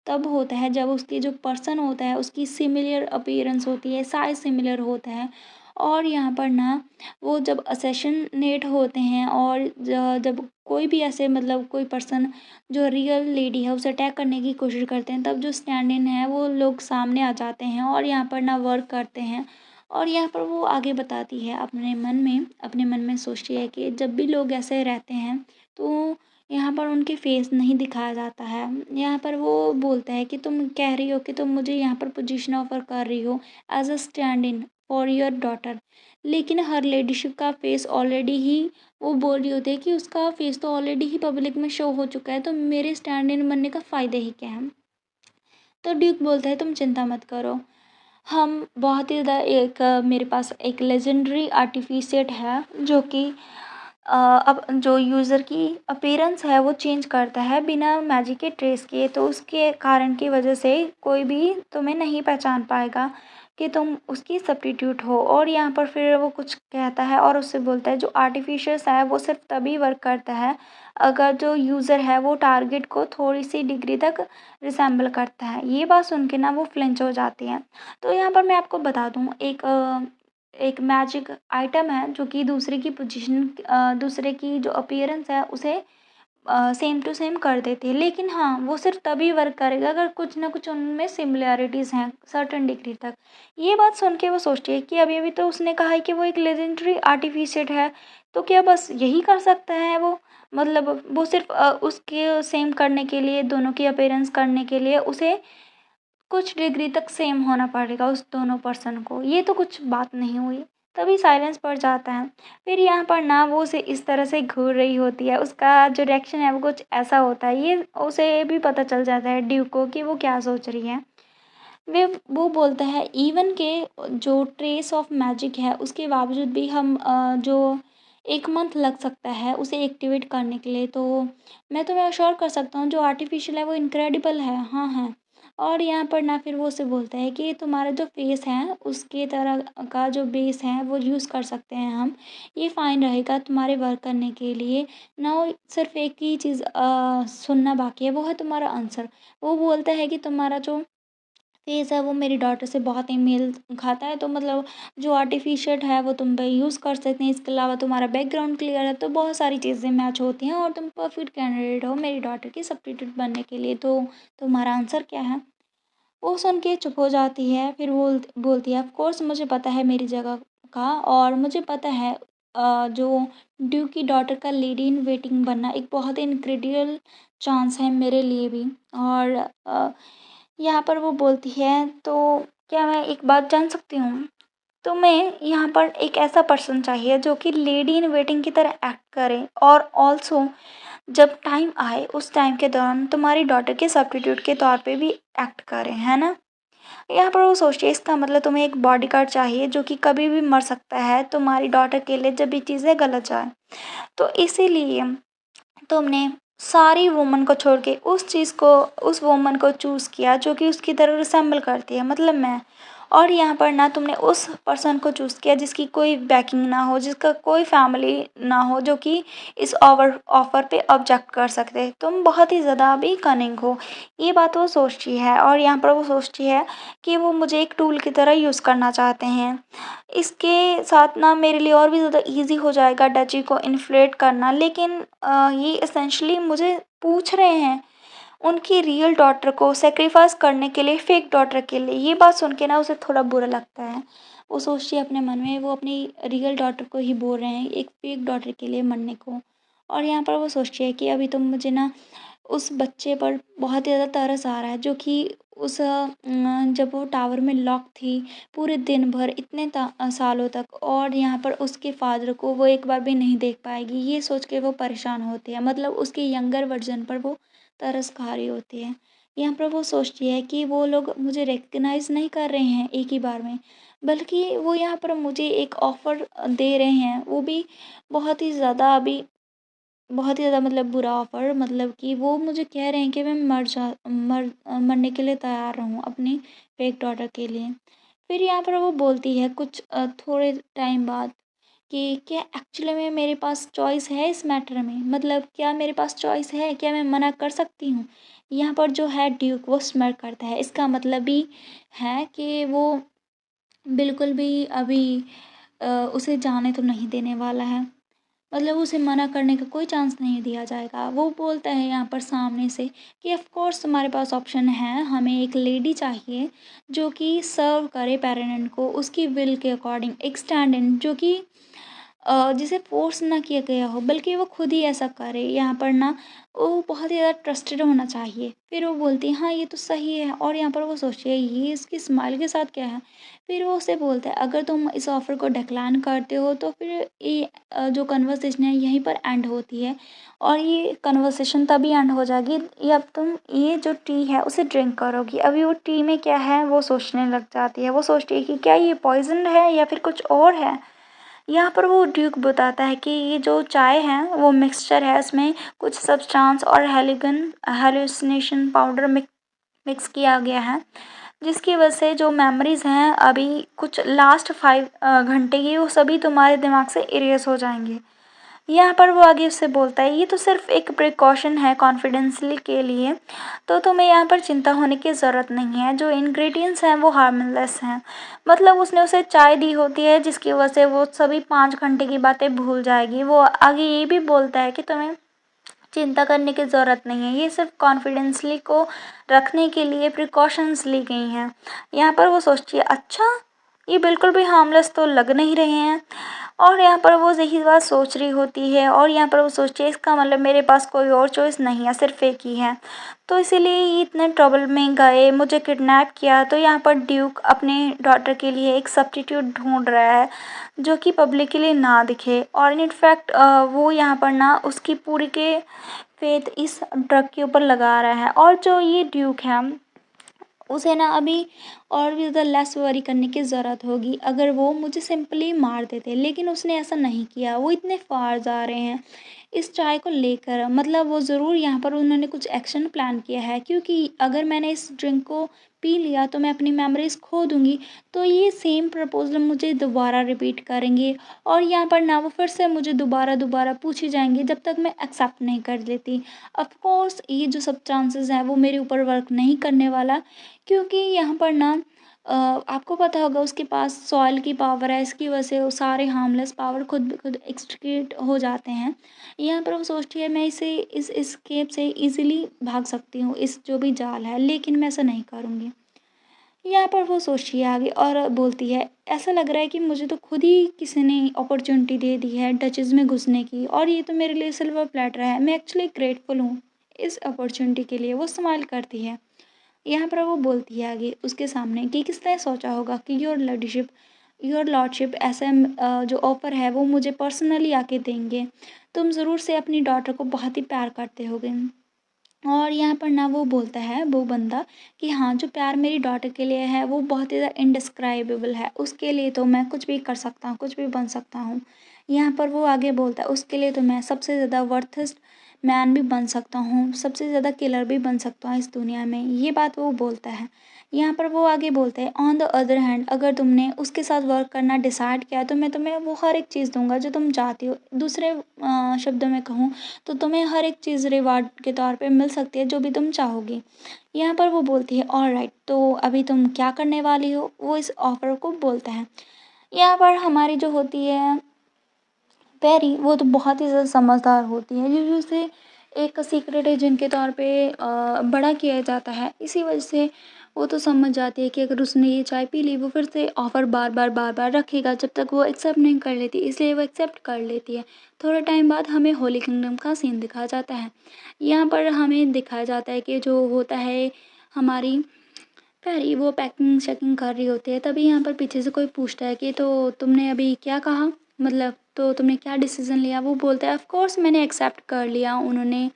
तब होता है जब उसकी जो पर्सन होता है उसकी सिमिलर अपीयरेंस होती है, साइज सिमिलर होता है। और यहाँ पर ना वो जब असैसिनेट होते हैं और जब कोई भी ऐसे मतलब कोई पर्सन जो रियल लेडी है उसे अटैक करने की कोशिश करते हैं, तब जो स्टैंड इन है वो लोग सामने आ जाते हैं और यहाँ पर ना वर्क करते हैं। और यहाँ पर वो आगे बताती है अपने मन में सोचती है कि जब भी लोग ऐसे रहते हैं तो यहाँ पर उनके फेस नहीं दिखाया जाता है। यहाँ पर वो बोलता है कि तुम कह रही हो कि तुम मुझे यहाँ पर पोजीशन ऑफर कर रही हो as a stand in for your daughter, लेकिन हर लेडीशिप का फेस ऑलरेडी ही वो बोल रही होती है कि उसका फेस तो ऑलरेडी ही पब्लिक में शो हो चुका है, तो मेरे स्टैंड इन बनने का फ़ायदा ही क्या है। तो ड्यूक बोलता है तुम चिंता मत करो, हम बहुत ही ज़्यादा मेरे पास एक लेजेंडरी आर्टिफिशिएट है जो कि अब जो यूज़र की अपीयरेंस है वो चेंज करता है बिना मैजिक के ट्रेस किए, तो उसके कारण की वजह से कोई भी तुम्हें नहीं पहचान पाएगा कि तुम उसकी सब्स्टिट्यूट हो। और यहाँ पर फिर वो कुछ कहता है और उससे बोलता है जो आर्टिफिशियल्स है वो सिर्फ तभी वर्क करता है अगर जो यूज़र है वो टारगेट को थोड़ी सी डिग्री तक रिसेंबल करता है। ये बात सुन के ना वो फ्लिंच हो जाती है। तो यहाँ पर मैं आपको बता दूँ एक मैजिक आइटम है जो कि दूसरे की जो अपीयरेंस है उसे सेम टू सेम कर देती है, लेकिन हाँ वो सिर्फ तभी वर्क करेगा अगर कुछ ना कुछ उनमें सिमिलैरिटीज़ हैं सर्टेन डिग्री तक। ये बात सुन के वो सोचती है कि अभी अभी तो उसने कहा है कि वो एक लेजेंडरी आर्टिफिशिएट है, तो क्या बस यही कर सकता है वो? मतलब वो सिर्फ उसके सेम करने के लिए, दोनों की अपीयरेंस करने के लिए उसे कुछ डिग्री तक सेम होना पड़ेगा उस दोनों पर्सन को, ये तो कुछ बात नहीं हुई। तभी साइलेंस पड़ जाता है। फिर यहाँ पर ना वो उसे इस तरह से घूर रही होती है, उसका जो रिएक्शन है वो कुछ ऐसा होता है, ये उसे भी पता चल जाता है ड्यूक को कि वो क्या सोच रही है। वे वो बोलता है इवन के जो ट्रेस ऑफ मैजिक है उसके बावजूद भी हम जो 1 मंथ लग सकता है उसे एक्टिवेट करने के लिए, तो मैं तुम्हें अश्योर कर सकता हूँ जो आर्टिफ़िशियल है वो इनक्रेडिबल है। हाँ, हाँ। और यहाँ पर ना फिर वो उससे बोलता है कि तुम्हारा जो फेस है उसके तरह का जो बेस है वो यूज़ कर सकते हैं हम। ये फ़ाइन रहेगा तुम्हारे वर्क करने के लिए। नाउ सिर्फ़ एक ही चीज़ सुनना बाकी है, वो है तुम्हारा आंसर। वो बोलता है कि तुम्हारा जो फेस है वो मेरी डॉटर से बहुत ही मेल खाता है, तो मतलब जो आर्टिफिशियल है वो तुम पे यूज़ कर सकते हैं। इसके अलावा तुम्हारा बैकग्राउंड क्लियर है, तो बहुत सारी चीज़ें मैच होती हैं और तुम परफेक्ट कैंडिडेट हो मेरी डॉटर की सब्स्टिट्यूट बनने के लिए। तो तुम्हारा आंसर क्या है? वो सुन के चुप हो जाती है। फिर बोलती है ऑफ कोर्स मुझे पता है मेरी जगह का, और मुझे पता है जो ड्यू की डॉटर का लेडी इन वेटिंग बनना एक बहुत ही इनक्रेडिबल चांस है मेरे लिए भी। और यहाँ पर वो बोलती है तो क्या मैं एक बात जान सकती हूँ? तुम्हें यहाँ पर एक ऐसा पर्सन चाहिए जो कि लेडी इन वेटिंग की तरह एक्ट करे और ऑल्सो जब टाइम आए उस टाइम के दौरान तुम्हारी डॉटर के सब्स्टिट्यूट के तौर पे भी एक्ट करें, है ना? यहाँ पर वो सोचती है इसका मतलब तुम्हें एक बॉडीगार्ड चाहिए जो कि कभी भी मर सकता है तुम्हारी डॉटर के लिए जब ये चीज़ें गलत जाए। तो इसीलिए तुमने सारी वुमन को छोड़ के उस वुमन को चूज़ किया जो कि उसकी तरह रिसेंबल करती है, मतलब मैं। और यहाँ पर ना तुमने उस पर्सन को चूज़ किया जिसकी कोई बैकिंग ना हो, जिसका कोई फैमिली ना हो जो कि इस ऑफ़र पे ऑब्जेक्ट कर सकते। तुम बहुत ही ज़्यादा अभी कनिंग हो। ये बात वो सोचती है और यहाँ पर वो सोचती है कि वो मुझे एक टूल की तरह यूज़ करना चाहते हैं। इसके साथ ना मेरे लिए और भी ज़्यादा ईज़ी हो जाएगा डची को इन्फ्लेट करना, लेकिन ये एसेंशियली मुझे पूछ रहे हैं उनकी रियल डॉटर को सैक्रिफाइस करने के लिए फेक डॉटर के लिए। ये बात सुन के ना उसे थोड़ा बुरा लगता है। वो सोचती है अपने मन में वो अपनी रियल डॉटर को ही बोल रहे हैं एक फेक डॉटर के लिए मरने को। और यहाँ पर वो सोचती है कि अभी तो मुझे ना उस बच्चे पर बहुत ही ज़्यादा तरस आ रहा है जो कि जब वो टावर में लॉक थी पूरे दिन भर इतने सालों तक, और यहाँ पर उसके फादर को वो एक बार भी नहीं देख पाएगी। ये सोच के वो परेशान होती है, मतलब उसके यंगर वर्जन पर वो तरस खा रही होती है। यहाँ पर वो सोचती है कि वो लोग मुझे रिकग्नाइज़ नहीं कर रहे हैं एक ही बार में, बल्कि वो यहाँ पर मुझे एक ऑफ़र दे रहे हैं, वो भी बहुत ही ज़्यादा अभी बहुत ही ज़्यादा मतलब बुरा ऑफ़र, मतलब कि वो मुझे कह रहे हैं कि मैं मरने के लिए तैयार हूँ अपनी फेक डॉटर के लिए। फिर यहाँ पर वो बोलती है कुछ थोड़े टाइम बाद कि क्या एक्चुअली में मेरे पास चॉइस है इस मैटर में? मतलब क्या मेरे पास चॉइस है? क्या मैं मना कर सकती हूँ? यहाँ पर जो है ड्यूक वो स्मिर करता है। इसका मतलब भी है कि वो बिल्कुल भी अभी उसे जाने तो नहीं देने वाला है। मतलब उसे मना करने का कोई चांस नहीं दिया जाएगा। वो बोलता है यहाँ पर सामने से कि ऑफ़ कोर्स तुम्हारे पास ऑप्शन है, हमें एक लेडी चाहिए जो कि सर्व करे पेरेंट को उसकी विल के अकॉर्डिंग, एक स्टैंड इन जो कि जिसे फ़ोर्स ना किया गया हो बल्कि वो खुद ही ऐसा करे। यहाँ पर ना वो बहुत ही ज़्यादा ट्रस्टेड होना चाहिए। फिर वो बोलती है हाँ ये तो सही है, और यहाँ पर वो सोचती है ये इसकी स्माइल के साथ क्या है? फिर वो उसे बोलता है अगर तुम इस ऑफ़र को डिक्लाइन करते हो तो फिर ये जो कन्वर्सेशन है यहीं पर एंड होती है, और ये कन्वर्सेशन तभी एंड हो जाएगी जब तुम ये जो टी है उसे ड्रिंक करोगी। अभी वो टी में क्या है वो सोचने लग जाती है। वो सोचती है कि क्या ये पॉइज़न है या फिर कुछ और है? यहाँ पर वो ड्यूक बताता है कि ये जो चाय है वो मिक्सचर है, इसमें कुछ सब्सटेंस और हेलुसिनेशन पाउडर मिक्स किया गया है, जिसकी वजह से जो मेमोरीज़ हैं अभी कुछ लास्ट 5 घंटे की वो सभी तुम्हारे दिमाग से इरेज़ हो जाएँगे। यहाँ पर वो आगे उससे बोलता है ये तो सिर्फ एक प्रिकॉशन है कॉन्फिडेंशियल के लिए, तो तुम्हें यहाँ पर चिंता होने की ज़रूरत नहीं है, जो इंग्रेडिएंट्स हैं वो हार्मलेस हैं। मतलब उसने उसे चाय दी होती है जिसकी वजह से वो सभी 5 घंटे की बातें भूल जाएगी। वो आगे ये भी बोलता है कि तुम्हें चिंता करने की ज़रूरत नहीं है, ये सिर्फ कॉन्फिडेंसली को रखने के लिए प्रिकॉशंस ली गई हैं। यहाँ पर वो सोचती है अच्छा ये बिल्कुल भी हार्मलेस तो लग नहीं रहे हैं, और यहाँ पर वो यही बात सोच रही होती है, और यहाँ पर वो सोचती है इसका मतलब मेरे पास कोई और चॉइस नहीं है, सिर्फ एक ही है, तो इसीलिए ये इतने ट्रबल में गए, मुझे किडनैप किया। तो यहाँ पर ड्यूक अपने डॉटर के लिए एक सब्स्टिट्यूट ढूंढ रहा है जो कि पब्लिकली ना दिखे, और इनफैक्ट वो यहाँ पर ना उसकी पूरी के फेथ इस ड्रग के ऊपर लगा रहा है। और जो ये ड्यूक है उसे ना अभी और भी ज़्यादा लेस वरी करने की ज़रूरत होगी अगर वो मुझे सिंपली मार देते, लेकिन उसने ऐसा नहीं किया। वो इतने फार जा रहे हैं इस चाय को लेकर, मतलब वो ज़रूर यहाँ पर उन्होंने कुछ एक्शन प्लान किया है, क्योंकि अगर मैंने इस ड्रिंक को पी लिया तो मैं अपनी मेमोरीज़ खो दूँगी। तो ये सेम प्रपोज़ल मुझे दोबारा रिपीट करेंगे, और यहाँ पर ना वो फिर से मुझे दोबारा पूछे जाएँगे जब तक मैं एक्सेप्ट नहीं कर लेती। ऑफ़ कोर्स ये जो सब चांसेस हैं वो मेरे ऊपर वर्क नहीं करने वाला, क्योंकि यहाँ पर ना आपको पता होगा उसके पास सॉइल की पावर है, इसकी वजह से वो सारे हार्मलेस पावर खुद ब खुद एक्सक्रीट हो जाते हैं। यहाँ पर वो सोचती है मैं इस एस्केप से इजीली भाग सकती हूँ, इस जो भी जाल है, लेकिन मैं ऐसा नहीं करूँगी। यहाँ पर वो सोचती है आगे और बोलती है ऐसा लग रहा है कि मुझे तो खुद ही किसी ने अपॉर्चुनिटी दे दी है डचेज़ में घुसने की, और ये तो मेरे लिए सिल्वर प्लेटर है। मैं एक्चुअली ग्रेटफुल हूँ इस अपॉर्चुनिटी के लिए। वो स्माइल करती है। यहाँ पर वो बोलती है आगे उसके सामने कि किसने सोचा होगा कि योर लॉर्डशिप ऐसे जो ऑफ़र है वो मुझे पर्सनली आके देंगे, तुम ज़रूर से अपनी डॉटर को बहुत ही प्यार करते होगे। और यहाँ पर ना वो बोलता है वो बंदा कि हाँ, जो प्यार मेरी डॉटर के लिए है वो बहुत ही ज़्यादा इंडिस्क्राइबेबल है, उसके लिए तो मैं कुछ भी कर सकता हूँ, कुछ भी बन सकता हूँ। यहाँ पर वो आगे बोलता है उसके लिए तो मैं सबसे ज़्यादा वर्थेस्ट मैन भी बन सकता हूँ, सबसे ज़्यादा किलर भी बन सकता हूँ इस दुनिया में, ये बात वो बोलता है। यहाँ पर वो आगे बोलते हैं ऑन द अदर हैंड अगर तुमने उसके साथ वर्क करना डिसाइड किया तो मैं तुम्हें वो हर एक चीज़ दूंगा जो तुम चाहती हो। दूसरे शब्दों में कहूँ तो तुम्हें हर एक चीज़ रिवार्ड के तौर पे मिल सकती है जो भी तुम चाहोगी। यहाँ पर वो बोलती है ऑलराइट, तो अभी तुम क्या करने वाली हो, वो इस ऑफर को बोलता है। यहाँ पर हमारी जो होती है पैरी, वो तो बहुत ही ज़्यादा समझदार होती है क्योंकि उसे एक सीक्रेट एजेंट के तौर पे बड़ा किया जाता है। इसी वजह से वो तो समझ जाती है कि अगर उसने ये चाय पी ली वो फिर से ऑफ़र बार बार रखेगा जब तक वो एक्सेप्ट नहीं कर लेती, इसलिए वो एक्सेप्ट कर लेती है। थोड़े टाइम बाद हमें होली किंगडम का सीन दिखाया जाता है। यहाँ पर हमें दिखाया जाता है कि जो होता है हमारी पैरी, वो पैकिंग शैकिंग कर रही होती है, तभी यहाँ पर पीछे से कोई पूछता है कि तो तुमने अभी क्या कहा, मतलब तो तुमने क्या डिसीज़न लिया। वो बोलता है ऑफ कोर्स मैंने एक्सेप्ट कर लिया, उन्होंने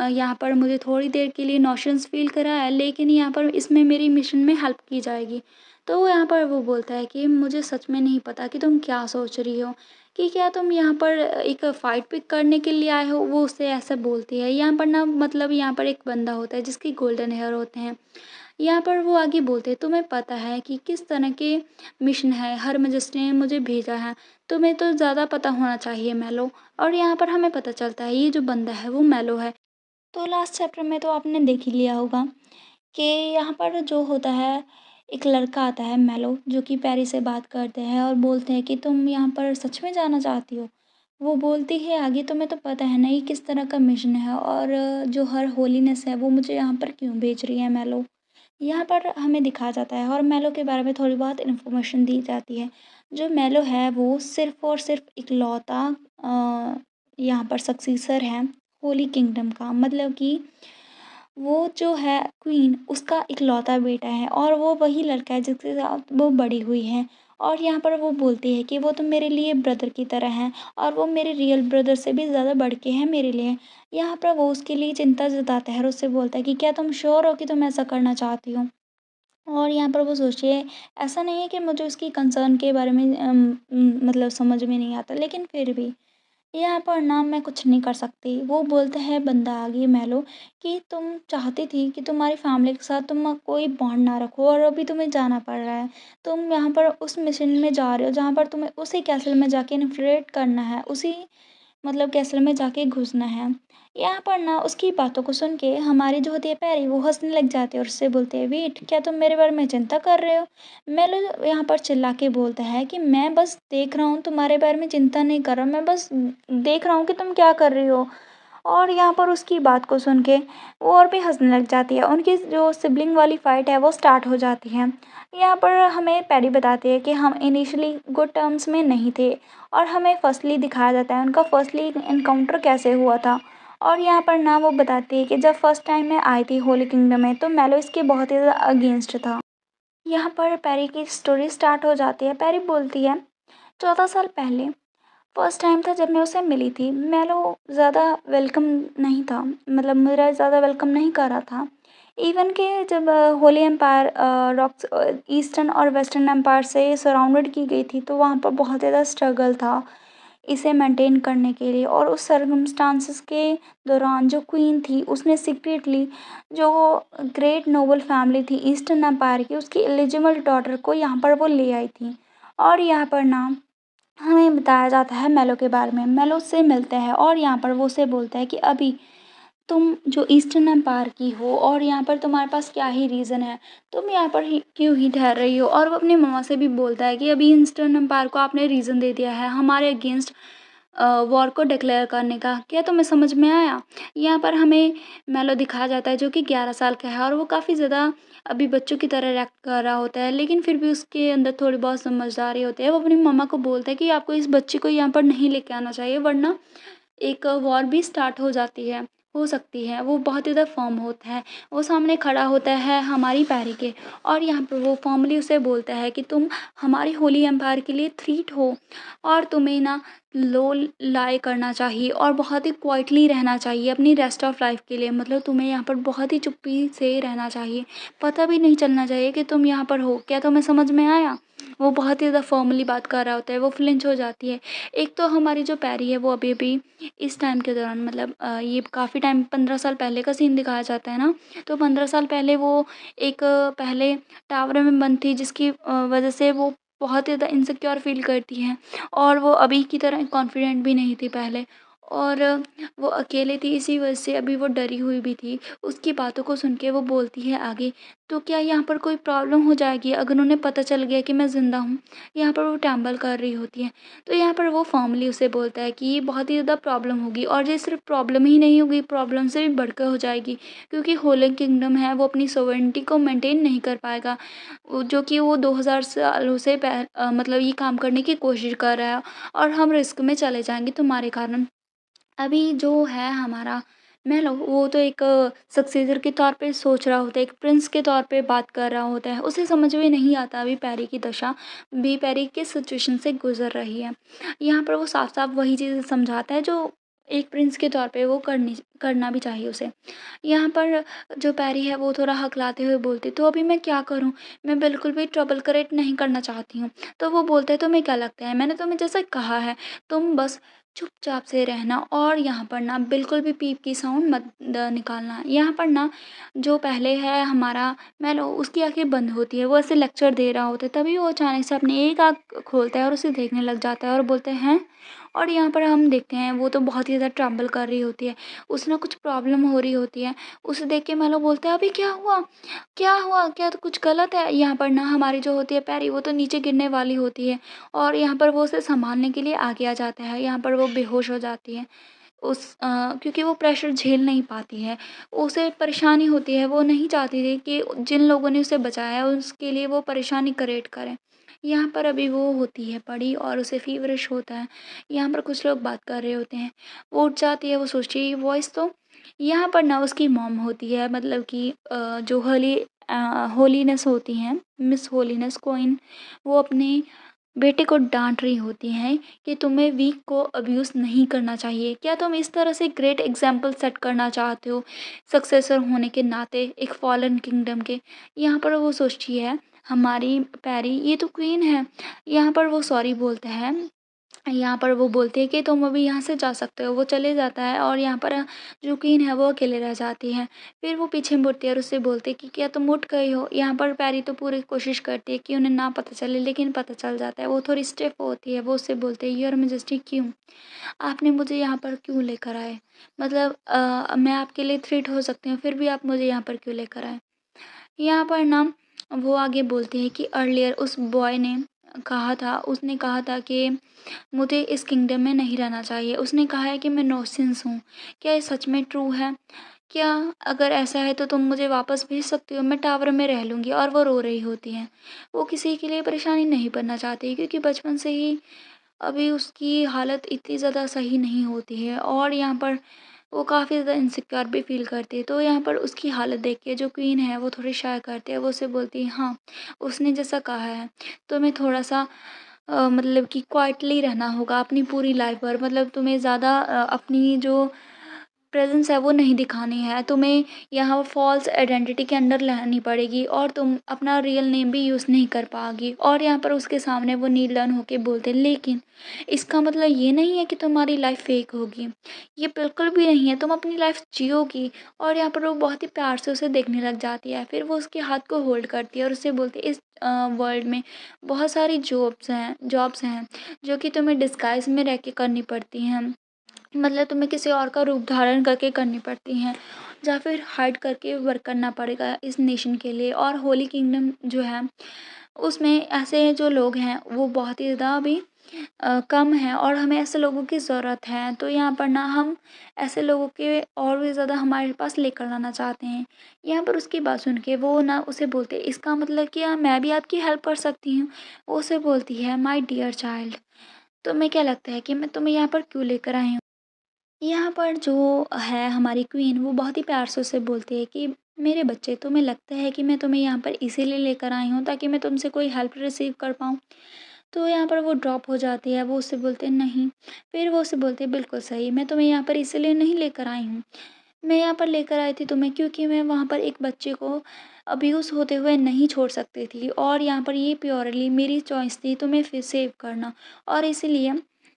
यहाँ पर मुझे थोड़ी देर के लिए नॉशंस फील कराया, लेकिन यहाँ पर इसमें मेरी मिशन में हेल्प की जाएगी। तो यहाँ पर वो बोलता है कि मुझे सच में नहीं पता कि तुम क्या सोच रही हो, कि क्या तुम यहाँ पर एक फ़ाइट पिक करने के लिए आए हो। वो उससे ऐसा बोलती है। यहाँ पर ना मतलब यहाँ पर एक बंदा होता है जिसकी गोल्डन हेयर होते हैं। यहाँ पर वो आगे बोलते हैं तुम्हें पता है कि किस तरह के मिशन है हर मजिस्ट्री ने मुझे भेजा है, तुम्हें तो ज़्यादा पता होना चाहिए मेलो। और यहाँ पर हमें पता चलता है ये जो बंदा है वो मेलो है। तो लास्ट चैप्टर में तो आपने देख ही लिया होगा कि यहाँ पर जो होता है एक लड़का आता है मेलो, जो कि पैरी से बात करते हैं और बोलते हैं कि तुम यहाँ पर सच में जाना चाहती हो। वो बोलती है आगे तुम्हें तो पता है ना ये किस तरह का मिशन है और जो हर होलीनेस है वो मुझे यहाँ पर क्यों भेज रही है मेलो। यहाँ पर हमें दिखाया जाता है और मेलो के बारे में थोड़ी बहुत इन्फॉर्मेशन दी जाती है। जो मेलो है वो सिर्फ़ और सिर्फ़ इकलौता यहाँ पर सक्सेसर है होली किंगडम का, मतलब कि वो जो है क्वीन उसका इकलौता बेटा है और वो वही लड़का है जिसके साथ वो बड़ी हुई है। और यहाँ पर वो बोलती है कि वो तो मेरे लिए ब्रदर की तरह हैं और वो मेरे रियल ब्रदर से भी ज़्यादा बढ़ के हैं मेरे लिए। यहाँ पर वो उसके लिए चिंता जताता है और उससे बोलता है कि क्या तुम श्योर हो कि तुम ऐसा करना चाहती हो। और यहाँ पर वो सोचिए ऐसा नहीं है कि मुझे उसकी कंसर्न के बारे में मतलब समझ में नहीं आता, लेकिन फिर भी यहाँ पर ना मैं कुछ नहीं कर सकती। वो बोलता है बंदा आगे मेलो कि तुम चाहती थी कि तुम्हारी फैमिली के साथ तुम कोई बॉन्ड ना रखो और अभी तुम्हें जाना पड़ रहा है। तुम यहाँ पर उस मिशन में जा रहे हो जहाँ पर तुम्हें उसी कैसल में जाके इन्फिल्ट्रेट करना है, उसी मतलब कैसल में जाके घुसना है। यहाँ पर ना उसकी बातों को सुन के हमारी जो होती है पैरी वो हँसने लग जाती है और उससे बोलते हैं वेट, क्या तुम मेरे बारे में चिंता कर रहे हो। मेलो यहाँ पर चिल्ला के बोलता है कि मैं बस देख रहा हूँ, तुम्हारे बारे में चिंता नहीं कर रहा, मैं बस देख रहा हूँ कि तुम क्या कर रही हो। और यहाँ पर उसकी बात को सुन के वो और भी हँसने लग जाती है। उनकी जो सिबलिंग वाली फ़ाइट है वो स्टार्ट हो जाती है। यहाँ पर हमें पैरी बताती है कि हम इनिशियली गुड टर्म्स में नहीं थे और हमें फर्स्टली दिखाया जाता है उनका फर्स्टली इनकाउंटर कैसे हुआ था। और यहाँ पर ना वो बताती है कि जब फर्स्ट टाइम मैं आई थी होली किंगडम में तो मेलो इसके बहुत ही ज़्यादा अगेंस्ट था। यहाँ पर पैरी की स्टोरी स्टार्ट हो जाती है। पैरी बोलती है 14 साल पहले फर्स्ट टाइम था जब मैं उसे मिली थी। मेलो ज़्यादा वेलकम नहीं था, मतलब मेरा ज़्यादा वेलकम नहीं कर रहा था। इवन कि जब होली एम्पायर रॉक्स ईस्टर्न और वेस्टर्न एम्पायर से सराउंडेड की गई थी तो वहाँ पर बहुत ज़्यादा स्ट्रगल था इसे मेंटेन करने के लिए। और उस सर्कमस्टांसेस के दौरान जो क्वीन थी उसने सीक्रेटली जो ग्रेट नोबल फैमिली थी ईस्टर्न एम्पायर की उसकी एलिजिबल डॉटर को यहाँ पर वो ले आई थी। और यहाँ पर ना हमें बताया जाता है मेलो के बारे में। मेलो उससे मिलते हैं और यहाँ पर वो उसे बोलता है कि अभी तुम जो ईस्टर्न एम्पायर की हो और यहाँ पर तुम्हारे पास क्या ही रीज़न है, तुम यहाँ पर ही क्यों ही ठहर रही हो। और वो अपनी मम्मा से भी बोलता है कि अभी ईस्टर्न एम्पायर को आपने रीज़न दे दिया है हमारे अगेंस्ट वॉर को डिक्लेयर करने का, क्या तुम्हें समझ में आया। यहाँ पर हमें मेलो दिखाया जाता है जो कि 11 साल का है और वो काफ़ी ज़्यादा अभी बच्चों की तरह रिएक्ट कर रहा होता है, लेकिन फिर भी उसके अंदर थोड़ी बहुत समझदारी होती है। वो अपनी मम्मा को बोलता है कि आपको इस बच्चे को यहाँ पर नहीं लेके आना चाहिए वरना एक वॉर भी स्टार्ट हो जाती है, हो सकती है। वो बहुत ही ज़्यादा फर्म होता है, वो सामने खड़ा होता है हमारी पैरी के। और यहाँ पर वो फॉर्मली उसे बोलता है कि तुम हमारी होली एम्पायर के लिए थ्रीट हो और तुम्हें ना लो लाइ करना चाहिए और बहुत ही क्वाइटली रहना चाहिए अपनी रेस्ट ऑफ लाइफ के लिए। मतलब तुम्हें यहाँ पर बहुत ही चुप्पी से रहना चाहिए। पता भी नहीं चलना चाहिए कि तुम यहाँ पर हो। क्या तुम्हें समझ में आया? वो बहुत ही ज़्यादा फ़ॉर्मली बात कर रहा होता है, वो फ्लिंच हो जाती है। एक तो हमारी जो पैरी है वो अभी-अभी इस टाइम के दौरान मतलब ये काफ़ी टाइम 15 साल पहले का सीन दिखाया जाता है ना, तो 15 साल पहले वो एक पहले टावर में बंद थी जिसकी वज़ह से वो बहुत ही ज़्यादा इनसिक्योर फ़ील करती है और वो अभी की तरह कॉन्फिडेंट भी नहीं थी पहले और वो अकेले थी इसी वजह से अभी वो डरी हुई भी थी। उसकी बातों को सुन के वो बोलती है आगे, तो क्या यहाँ पर कोई प्रॉब्लम हो जाएगी अगर उन्हें पता चल गया कि मैं ज़िंदा हूँ? यहाँ पर वो टैम्बल कर रही होती है। तो यहाँ पर वो फ़ॉर्मली उसे बोलता है कि ये बहुत ही ज़्यादा प्रॉब्लम होगी और ये सिर्फ़ प्रॉब्लम ही नहीं होगी, प्रॉब्लम से भी बढ़कर हो जाएगी क्योंकि होलन किंगडम है वो अपनी सॉवरेनिटी को मेंटेन नहीं कर पाएगा। जो कि वो 2000 सालों से मतलब ये काम करने की कोशिश कर रहा है और हम रिस्क में चले जाएँगे तुम्हारे कारण। अभी जो है हमारा महल वो तो एक सक्सेसर के तौर पे सोच रहा होता है, एक प्रिंस के तौर पे बात कर रहा होता है। उसे समझ में नहीं आता अभी पैरी की दशा भी पैरी किस सिचुएशन से गुज़र रही है। यहाँ पर वो साफ-साफ वही चीज़ें समझाता है जो एक प्रिंस के तौर पे वो करना भी चाहिए उसे। यहाँ पर जो पैरी है वो थोड़ा हकलाते हुए बोलती, तो अभी मैं क्या करूँ? मैं बिल्कुल भी ट्रबल क्रिएट नहीं करना चाहती हूँ। तो वो बोलता है, तुम्हें क्या लगता है? मैंने तुम्हें जैसा कहा है, तुम बस चुपचाप से रहना और यहाँ पर ना बिल्कुल भी पीप की साउंड मत निकालना। यहाँ पर ना जो पहले है हमारा मैलो उसकी आंखें बंद होती है, वो ऐसे लेक्चर दे रहा होता है, तभी वो अचानक से अपनी एक आँख खोलता है और उसे देखने लग जाता है और बोलते हैं और यहाँ पर हम देखते हैं वो तो बहुत ही ज़्यादा ट्रम्बल कर रही होती है, उसे ना कुछ प्रॉब्लम हो रही होती है। उसे देख के मैलो बोलता है, अभी क्या हुआ? क्या हुआ? क्या तो कुछ गलत है? यहाँ पर ना हमारी जो होती है पैरी वो तो नीचे गिरने वाली होती है और यहाँ पर वो उसे संभालने के लिए आगे आ जाता है। यहाँ पर वो बेहोश हो जाती है। क्योंकि वो प्रेशर झेल नहीं पाती है। उसे परेशानी होती है, वो नहीं चाहती थी कि जिन लोगों ने उसे बचाया उसके लिए वो परेशानी क्रिएट करें। यहाँ पर अभी वो होती है पड़ी और उसे फ़ीवरिश होता है। यहाँ पर कुछ लोग बात कर रहे होते हैं। वो उठ जाती है, वो सोचती है ये वॉइस तो यहाँ पर ना उसकी मॉम होती है मतलब कि जो होलीनेस होती हैं, मिस होलीनेस क्वीन, वो अपने बेटे को डाँट रही होती हैं कि तुम्हें वीक को अब्यूज़ नहीं करना चाहिए। क्या तुम इस तरह से ग्रेट एग्ज़ाम्पल सेट करना चाहते हो सक्सेसर होने के नाते एक फ़ॉलन किंगडम के? यहाँ पर वो सोचती है हमारी पैरी ये तो क्वीन है। यहाँ पर वो सॉरी बोलता है। यहाँ पर वो बोलती है कि तुम अभी यहाँ से जा सकते हो। वो चले जाता है और यहाँ पर जो क्वीन है वो अकेले रह जाती है। फिर वो पीछे मुड़ती है और उससे बोलती है कि क्या तुम उठ गई हो? यहाँ पर पैरी तो पूरी कोशिश करती है कि उन्हें ना पता चले लेकिन पता चल जाता है। वो थोड़ी स्टिफ़ होती है। वो उससे बोलती है, योर मैजेस्टी क्यों? आपने मुझे यहाँ पर क्यों लेकर आए? मतलब मैं आपके लिए थ्रेट हो सकती हूँ फिर भी आप मुझे यहाँ पर क्यों लेकर आए? यहाँ पर ना वो आगे बोलती है कि अर्लियर उस बॉय ने कहा था उसने कहा था कि मुझे इस किंगडम में नहीं रहना चाहिए। उसने कहा है कि मैं नॉनसेंस हूँ। क्या ये सच में ट्रू है? क्या अगर ऐसा है तो तुम मुझे वापस भेज सकती हो? मैं टावर में रह लूँगी और वो रो रही होती है। वो किसी के लिए परेशानी नहीं बनना चाहती क्योंकि बचपन से ही अभी उसकी हालत इतनी ज़्यादा सही नहीं होती है और यहाँ पर वो काफ़ी ज़्यादा इनसिक्योर भी फ़ील करती है। तो यहाँ पर उसकी हालत देख के जो क्वीन है वो थोड़ी शाय करती है। वो उसे बोलती है हाँ, उसने जैसा कहा है तुम्हें थोड़ा-सा मतलब कि क्वाइटली रहना होगा अपनी पूरी लाइफ़ भर। मतलब तुम्हें ज़्यादा अपनी जो प्रेज़ेंस है वो नहीं दिखानी है। तुम्हें यहाँ फ़ॉल्स आइडेंटिटी के अंडर रहनी पड़ेगी और तुम अपना रियल नेम भी यूज़ नहीं कर पाओगी। और यहाँ पर उसके सामने वो नील डाउन होके बोलते हैं, लेकिन इसका मतलब ये नहीं है कि तुम्हारी लाइफ़ फ़ेक होगी। ये बिल्कुल भी नहीं है, तुम अपनी लाइफ़ जियोगी। और यहाँ पर वो बहुत ही प्यार से उसे देखने लग जाती है। फिर वो उसके हाथ को होल्ड करती है और उससे बोलती है, इस वर्ल्ड में बहुत सारी जॉब्स हैं जो कि तुम्हें डिस्गाइज़ में रह के करनी पड़ती हैं। मतलब तुम्हें किसी और का रूप धारण करके करनी पड़ती हैं या फिर हाइड करके वर्क करना पड़ेगा इस नेशन के लिए। और होली किंगडम जो है उसमें ऐसे जो लोग हैं वो बहुत ही ज़्यादा अभी कम हैं और हमें ऐसे लोगों की ज़रूरत है। तो यहाँ पर ना हम ऐसे लोगों के और भी ज़्यादा हमारे पास लेकर आना चाहते हैं। यहाँ पर उसकी बात सुन के वो ना उसे बोलते, इसका मतलब कि मैं भी आपकी हेल्प कर सकती हूँ? वो उसे बोलती है, माय डियर चाइल्ड, तुम्हें क्या लगता है कि मैं तुम्हें यहाँ पर क्यों लेकर आई हूँ? यहाँ पर जो है हमारी क्वीन वो बहुत ही प्यार से उससे बोलती है कि मेरे बच्चे, तुम्हें लगता है कि मैं तुम्हें यहाँ पर इसीलिए लेकर आई हूँ ताकि मैं तुमसे कोई हेल्प रिसीव कर पाऊँ? तो यहाँ पर वो ड्रॉप हो जाती है, वो उससे बोलते हैं नहीं। फिर वो उससे बोलते हैं बिल्कुल सही, मैं तुम्हें यहाँ पर इसीलिए नहीं लेकर आई हूँ। मैं यहाँ पर लेकर आई थी तुम्हें क्योंकि मैं वहाँ पर एक बच्चे को अब्यूज़ होते हुए नहीं छोड़ सकती थी, और यहाँ पर ये प्योरली मेरी चॉइस थी तुम्हें फिर सेव करना, और इसीलिए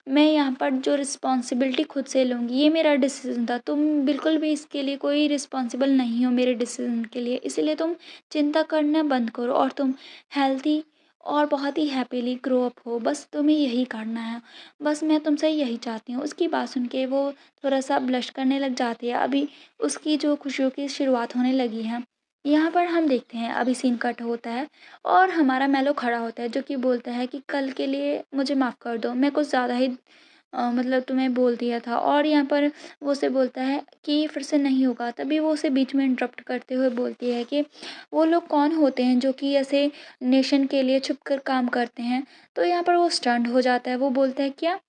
मैं यहाँ पर जो रिस्पॉन्सिबिलिटी खुद से लूँगी, ये मेरा डिसीज़न था। तुम बिल्कुल भी इसके लिए कोई रिस्पॉन्सिबल नहीं हो मेरे डिसीज़न के लिए, इसीलिए तुम चिंता करना बंद करो और तुम हेल्थी और बहुत ही हैप्पीली ग्रो अप हो, बस तुम्हें यही करना है। बस मैं तुमसे यही चाहती हूँ। उसकी बात सुन के वो थोड़ा-सा ब्लश करने लग जाती है। अभी उसकी जो खुशियों की शुरुआत होने लगी है। यहाँ पर हम देखते हैं, अभी सीन कट होता है और हमारा मेलो खड़ा होता है, जो कि बोलता है कि कल के लिए मुझे माफ़ कर दो, मैं कुछ ज़्यादा ही मतलब तुम्हें बोल दिया था, और यहाँ पर वो उसे बोलता है कि फिर से नहीं होगा। तभी वो उसे बीच में इंटरप्ट करते हुए बोलती है कि वो लोग कौन होते हैं जो कि ऐसे नेशन के लिए छुप कर काम करते हैं। तो यहाँ पर वो स्टन्ड हो जाता है, वो बोलता है क्या?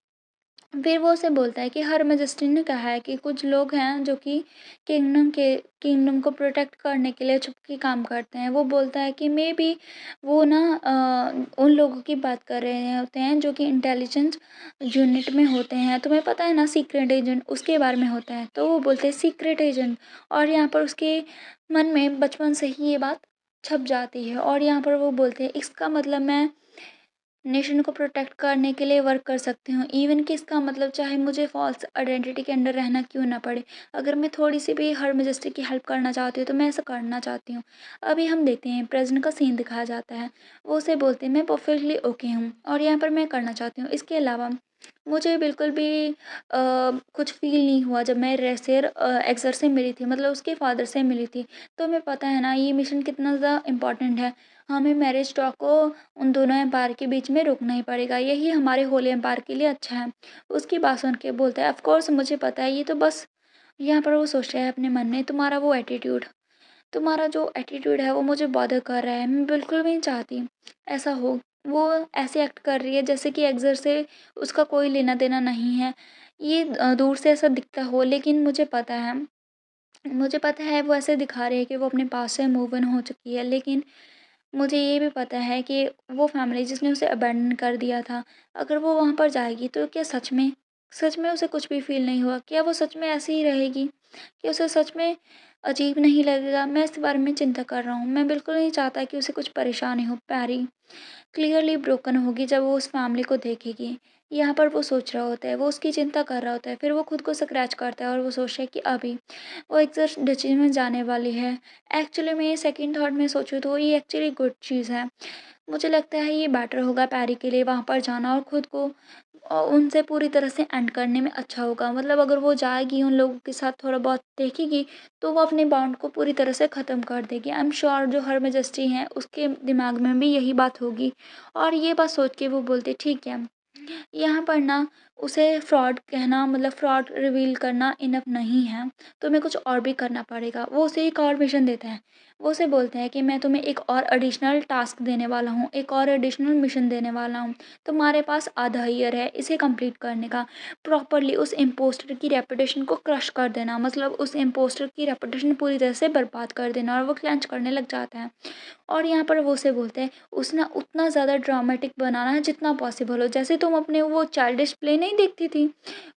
फिर वो उसे बोलता है कि हर मैजेस्टी ने कहा है कि कुछ लोग हैं जो कि किंगडम को प्रोटेक्ट करने के लिए छुप के काम करते हैं। वो बोलता है कि मे बी वो ना उन लोगों की बात कर रहे होते हैं जो कि इंटेलिजेंस यूनिट में होते हैं। तुम्हें पता है ना, सीक्रेट एजेंट, उसके बारे में होता है। तो वो बोलते हैं सीक्रेट एजेंट, और यहाँ पर उसके मन में बचपन से ही ये बात छप जाती है, और यहाँ पर वो बोलते हैं इसका मतलब मैं नेशन को प्रोटेक्ट करने के लिए वर्क कर सकती हूँ, इवन कि इसका मतलब चाहे मुझे फॉल्स आइडेंटिटी के अंडर रहना क्यों ना पड़े। अगर मैं थोड़ी सी भी हर मैजेस्टी की हेल्प करना चाहती हूँ तो मैं ऐसा करना चाहती हूँ। अभी हम देखते हैं प्रेजेंट का सीन दिखाया जाता है। वो उसे बोलते हैं मैं परफेक्टली ओके हूँ और यहाँ पर मैं करना चाहती हूँ। इसके अलावा मुझे बिल्कुल भी कुछ फ़ील नहीं हुआ जब मैं रेसियर एक्सर से मिली थी, मतलब उसके फादर से मिली थी। तो हमें पता है ना ये मिशन कितना ज़्यादा इम्पोर्टेंट है। हमें मैरिज टॉक को उन दोनों एम्पायर के बीच में रोकना ही पड़ेगा, यही हमारे होली एम्पायर के लिए अच्छा है। उसकी बात सुन के बोलता है ऑफ कोर्स मुझे पता है, ये तो बस यहाँ पर वो सोच रहा है अपने मन में तुम्हारा जो एटीट्यूड है वो मुझे बॉदर कर रहा है। मैं बिल्कुल भी नहीं चाहती ऐसा हो। वो ऐसे एक्ट कर रही है जैसे कि एग्ज़र से उसका कोई लेना-देना नहीं है। ये दूर से ऐसा दिखता हो, लेकिन मुझे पता है वो ऐसे दिखा रही है कि वो अपने पास से मूव ऑन हो चुकी है। लेकिन मुझे ये भी पता है कि वो फैमिली जिसने उसे अबैंडन कर दिया था, अगर वो वहाँ पर जाएगी तो क्या सच में उसे कुछ भी फ़ील नहीं हुआ? क्या वो सच में ऐसे ही रहेगी? क्या उसे सच में अजीब नहीं लगेगा? मैं इस बारे में चिंता कर रहा हूँ। मैं बिल्कुल नहीं चाहता कि उसे कुछ परेशानी हो। पैरी क्लियरली ब्रोकन होगी जब वो उस फैमिली को देखेगी। यहाँ पर वो सोच रहा होता है, वो उसकी चिंता कर रहा होता है, फिर वो खुद को स्क्रैच करता है और वो सोचता है कि अभी वो एग्ज़ैक्ट डचेज़ में जाने वाली है। एक्चुअली मैं सेकंड थॉट में सोचूँ तो ये एक्चुअली गुड चीज़ है। मुझे लगता है ये बेटर होगा पैरी के लिए वहाँ पर जाना, और खुद को उनसे पूरी तरह से एंड करने में अच्छा होगा। मतलब अगर वो जाएगी उन लोगों के साथ थोड़ा बहुत देखेगी तो वो अपने बॉन्ड को पूरी तरह से ख़त्म कर देगी। आई एम श्योर जो हर मैजेस्टी हैं उसके दिमाग में भी यही बात होगी, और ये बात सोच के वो बोलते ठीक है। यहाँ पर ना उसे फ्रॉड कहना, मतलब फ्रॉड रिवील करना इनफ नहीं है, तुम्हें कुछ और भी करना पड़ेगा। वो उसे एक और मिशन देता है। वो उसे बोलता है कि मैं तुम्हें एक और एडिशनल टास्क देने वाला हूँ, एक और एडिशनल मिशन देने वाला हूँ। तुम्हारे पास आधा ईयर है इसे कंप्लीट करने का। प्रॉपरली उस इम्पोस्टर की रेपुटेशन को क्रश कर देना, मतलब उस इम्पोस्टर की रेपुटेशन पूरी तरह से बर्बाद कर देना, और वो क्लेंच करने लग जाता है। और यहाँ पर वो उसे बोलते हैं उसने उतना ज़्यादा ड्रामेटिक बनाना है जितना पॉसिबल हो, जैसे तुम अपने वो चाइल्डिश प्ले नहीं देखती थी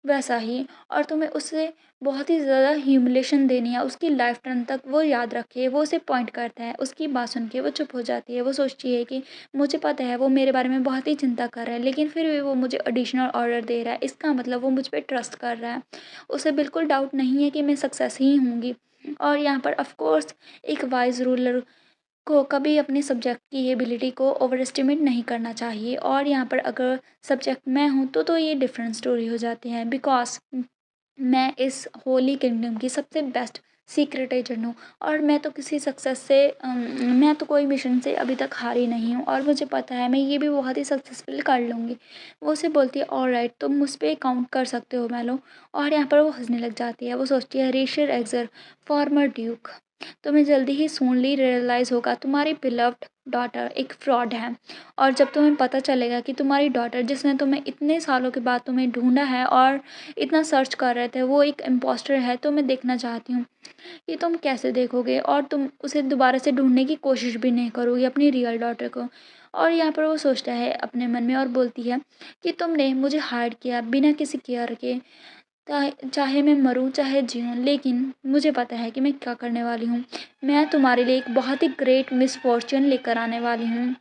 वैसा ही, और तुम्हें उससे बहुत ही ज़्यादा ह्यूमिलेशन देनी है, उसकी लाइफ टाइम तक वो याद रखे। वो उसे पॉइंट करता है, उसकी बात सुन के वो चुप हो जाती है। वो सोचती है कि मुझे पता है वो मेरे बारे में बहुत ही चिंता कर रहा है, लेकिन फिर भी वो मुझे एडिशनल ऑर्डर दे रहा है, इसका मतलब वो मुझ पर ट्रस्ट कर रहा है। उसे बिल्कुल डाउट नहीं है कि मैं सक्सेस ही होंगी। और यहाँ पर ऑफ कोर्स एक वाइज रूलर को कभी अपने सब्जेक्ट की एबिलिटी को ओवर एस्टिमेट नहीं करना चाहिए, और यहाँ पर अगर सब्जेक्ट मैं हूँ तो ये डिफरेंट स्टोरी हो जाती है, बिकॉज मैं इस होली किंगडम की सबसे बेस्ट सीक्रेट एजेंट हूँ, और मैं तो किसी सक्सेस से मैं तो कोई मिशन से अभी तक हारी नहीं हूँ, और मुझे पता है मैं ये भी बहुत ही सक्सेसफुल कर लूँगी। वो उसे बोलती है ऑलराइट तुम मुझ पर काउंट कर सकते हो मैलो। और यहाँ पर वो हंसने लग जाती है। वो सोचती है रेशियर एग्जर फॉर्मर ड्यूक, तुम्हें जल्दी ही सूनली रियलाइज़ होगा तुम्हारी बिलव्ड डॉटर एक फ्रॉड है। और जब तुम्हें पता चलेगा कि तुम्हारी डॉटर जिसने तुम्हें इतने सालों के बाद तुम्हें ढूँढा है और इतना सर्च कर रहे थे वो एक इम्पोस्टर है, तो मैं देखना चाहती हूँ कि तुम कैसे देखोगे और तुम उसे दोबारा से ढूँढने की कोशिश भी नहीं करोगी अपनी रियल डॉटर को। और यहाँ पर वो सोचता है अपने मन में और बोलती है कि तुमने मुझे हार्ड किया बिना किसी केयर के, चाहे मैं मरूँ चाहे जीऊँ, लेकिन मुझे पता है कि मैं क्या करने वाली हूँ। मैं तुम्हारे लिए एक बहुत ही ग्रेट मिसफॉर्च्यून लेकर आने वाली हूँ।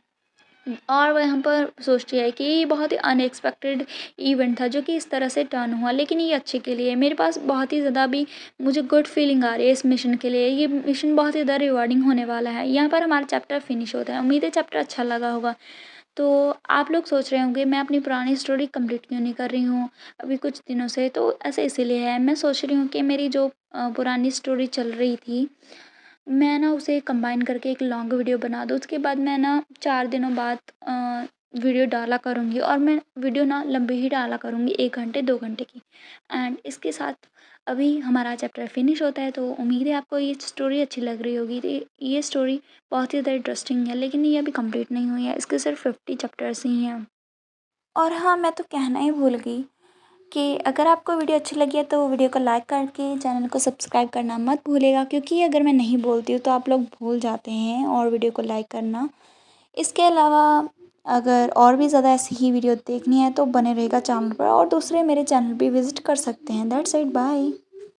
और वह यहाँ पर सोचती है कि ये बहुत ही अनएक्सपेक्टेड इवेंट था जो कि इस तरह से टर्न हुआ, लेकिन ये अच्छे के लिए है। मेरे पास बहुत ही ज़्यादा अभी मुझे गुड फीलिंग आ रही है इस मिशन के लिए। ये मिशन बहुत ही ज़्यादा रिवार्डिंग होने वाला है। यहाँ पर हमारा चैप्टर फिनिश होता है। उम्मीद है चैप्टर अच्छा लगा होगा। तो आप लोग सोच रहे होंगे मैं अपनी पुरानी स्टोरी कंप्लीट क्यों नहीं कर रही हूँ अभी कुछ दिनों से, तो ऐसे इसीलिए है। मैं सोच रही हूँ कि मेरी जो पुरानी स्टोरी चल रही थी मैं ना उसे कंबाइन करके एक लॉन्ग वीडियो बना दूँ। उसके बाद मैं ना 4 दिनों बाद वीडियो डाला करूँगी और मैं वीडियो ना लंबी ही डाला करूँगी, 1 घंटे 2 घंटे की। एंड इसके साथ अभी हमारा चैप्टर फिनिश होता है, तो उम्मीद है आपको ये स्टोरी अच्छी लग रही होगी। तो ये स्टोरी बहुत ही ज़्यादा इंटरेस्टिंग है, लेकिन ये अभी कंप्लीट नहीं हुई है। इसके सिर्फ 50 चैप्टर्स ही हैं। और हाँ, मैं तो कहना ही भूल गई कि अगर आपको वीडियो अच्छी लगी है तो वीडियो को लाइक करके चैनल को सब्सक्राइब करना मत भूलिएगा, क्योंकि अगर मैं नहीं बोलती हूँ तो आप लोग भूल जाते हैं और वीडियो को लाइक करना। इसके अलावा अगर और भी ज़्यादा ऐसी ही वीडियो देखनी है तो बने रहेगा चैनल पर, और दूसरे मेरे चैनल भी विज़िट कर सकते हैं। That's it, bye.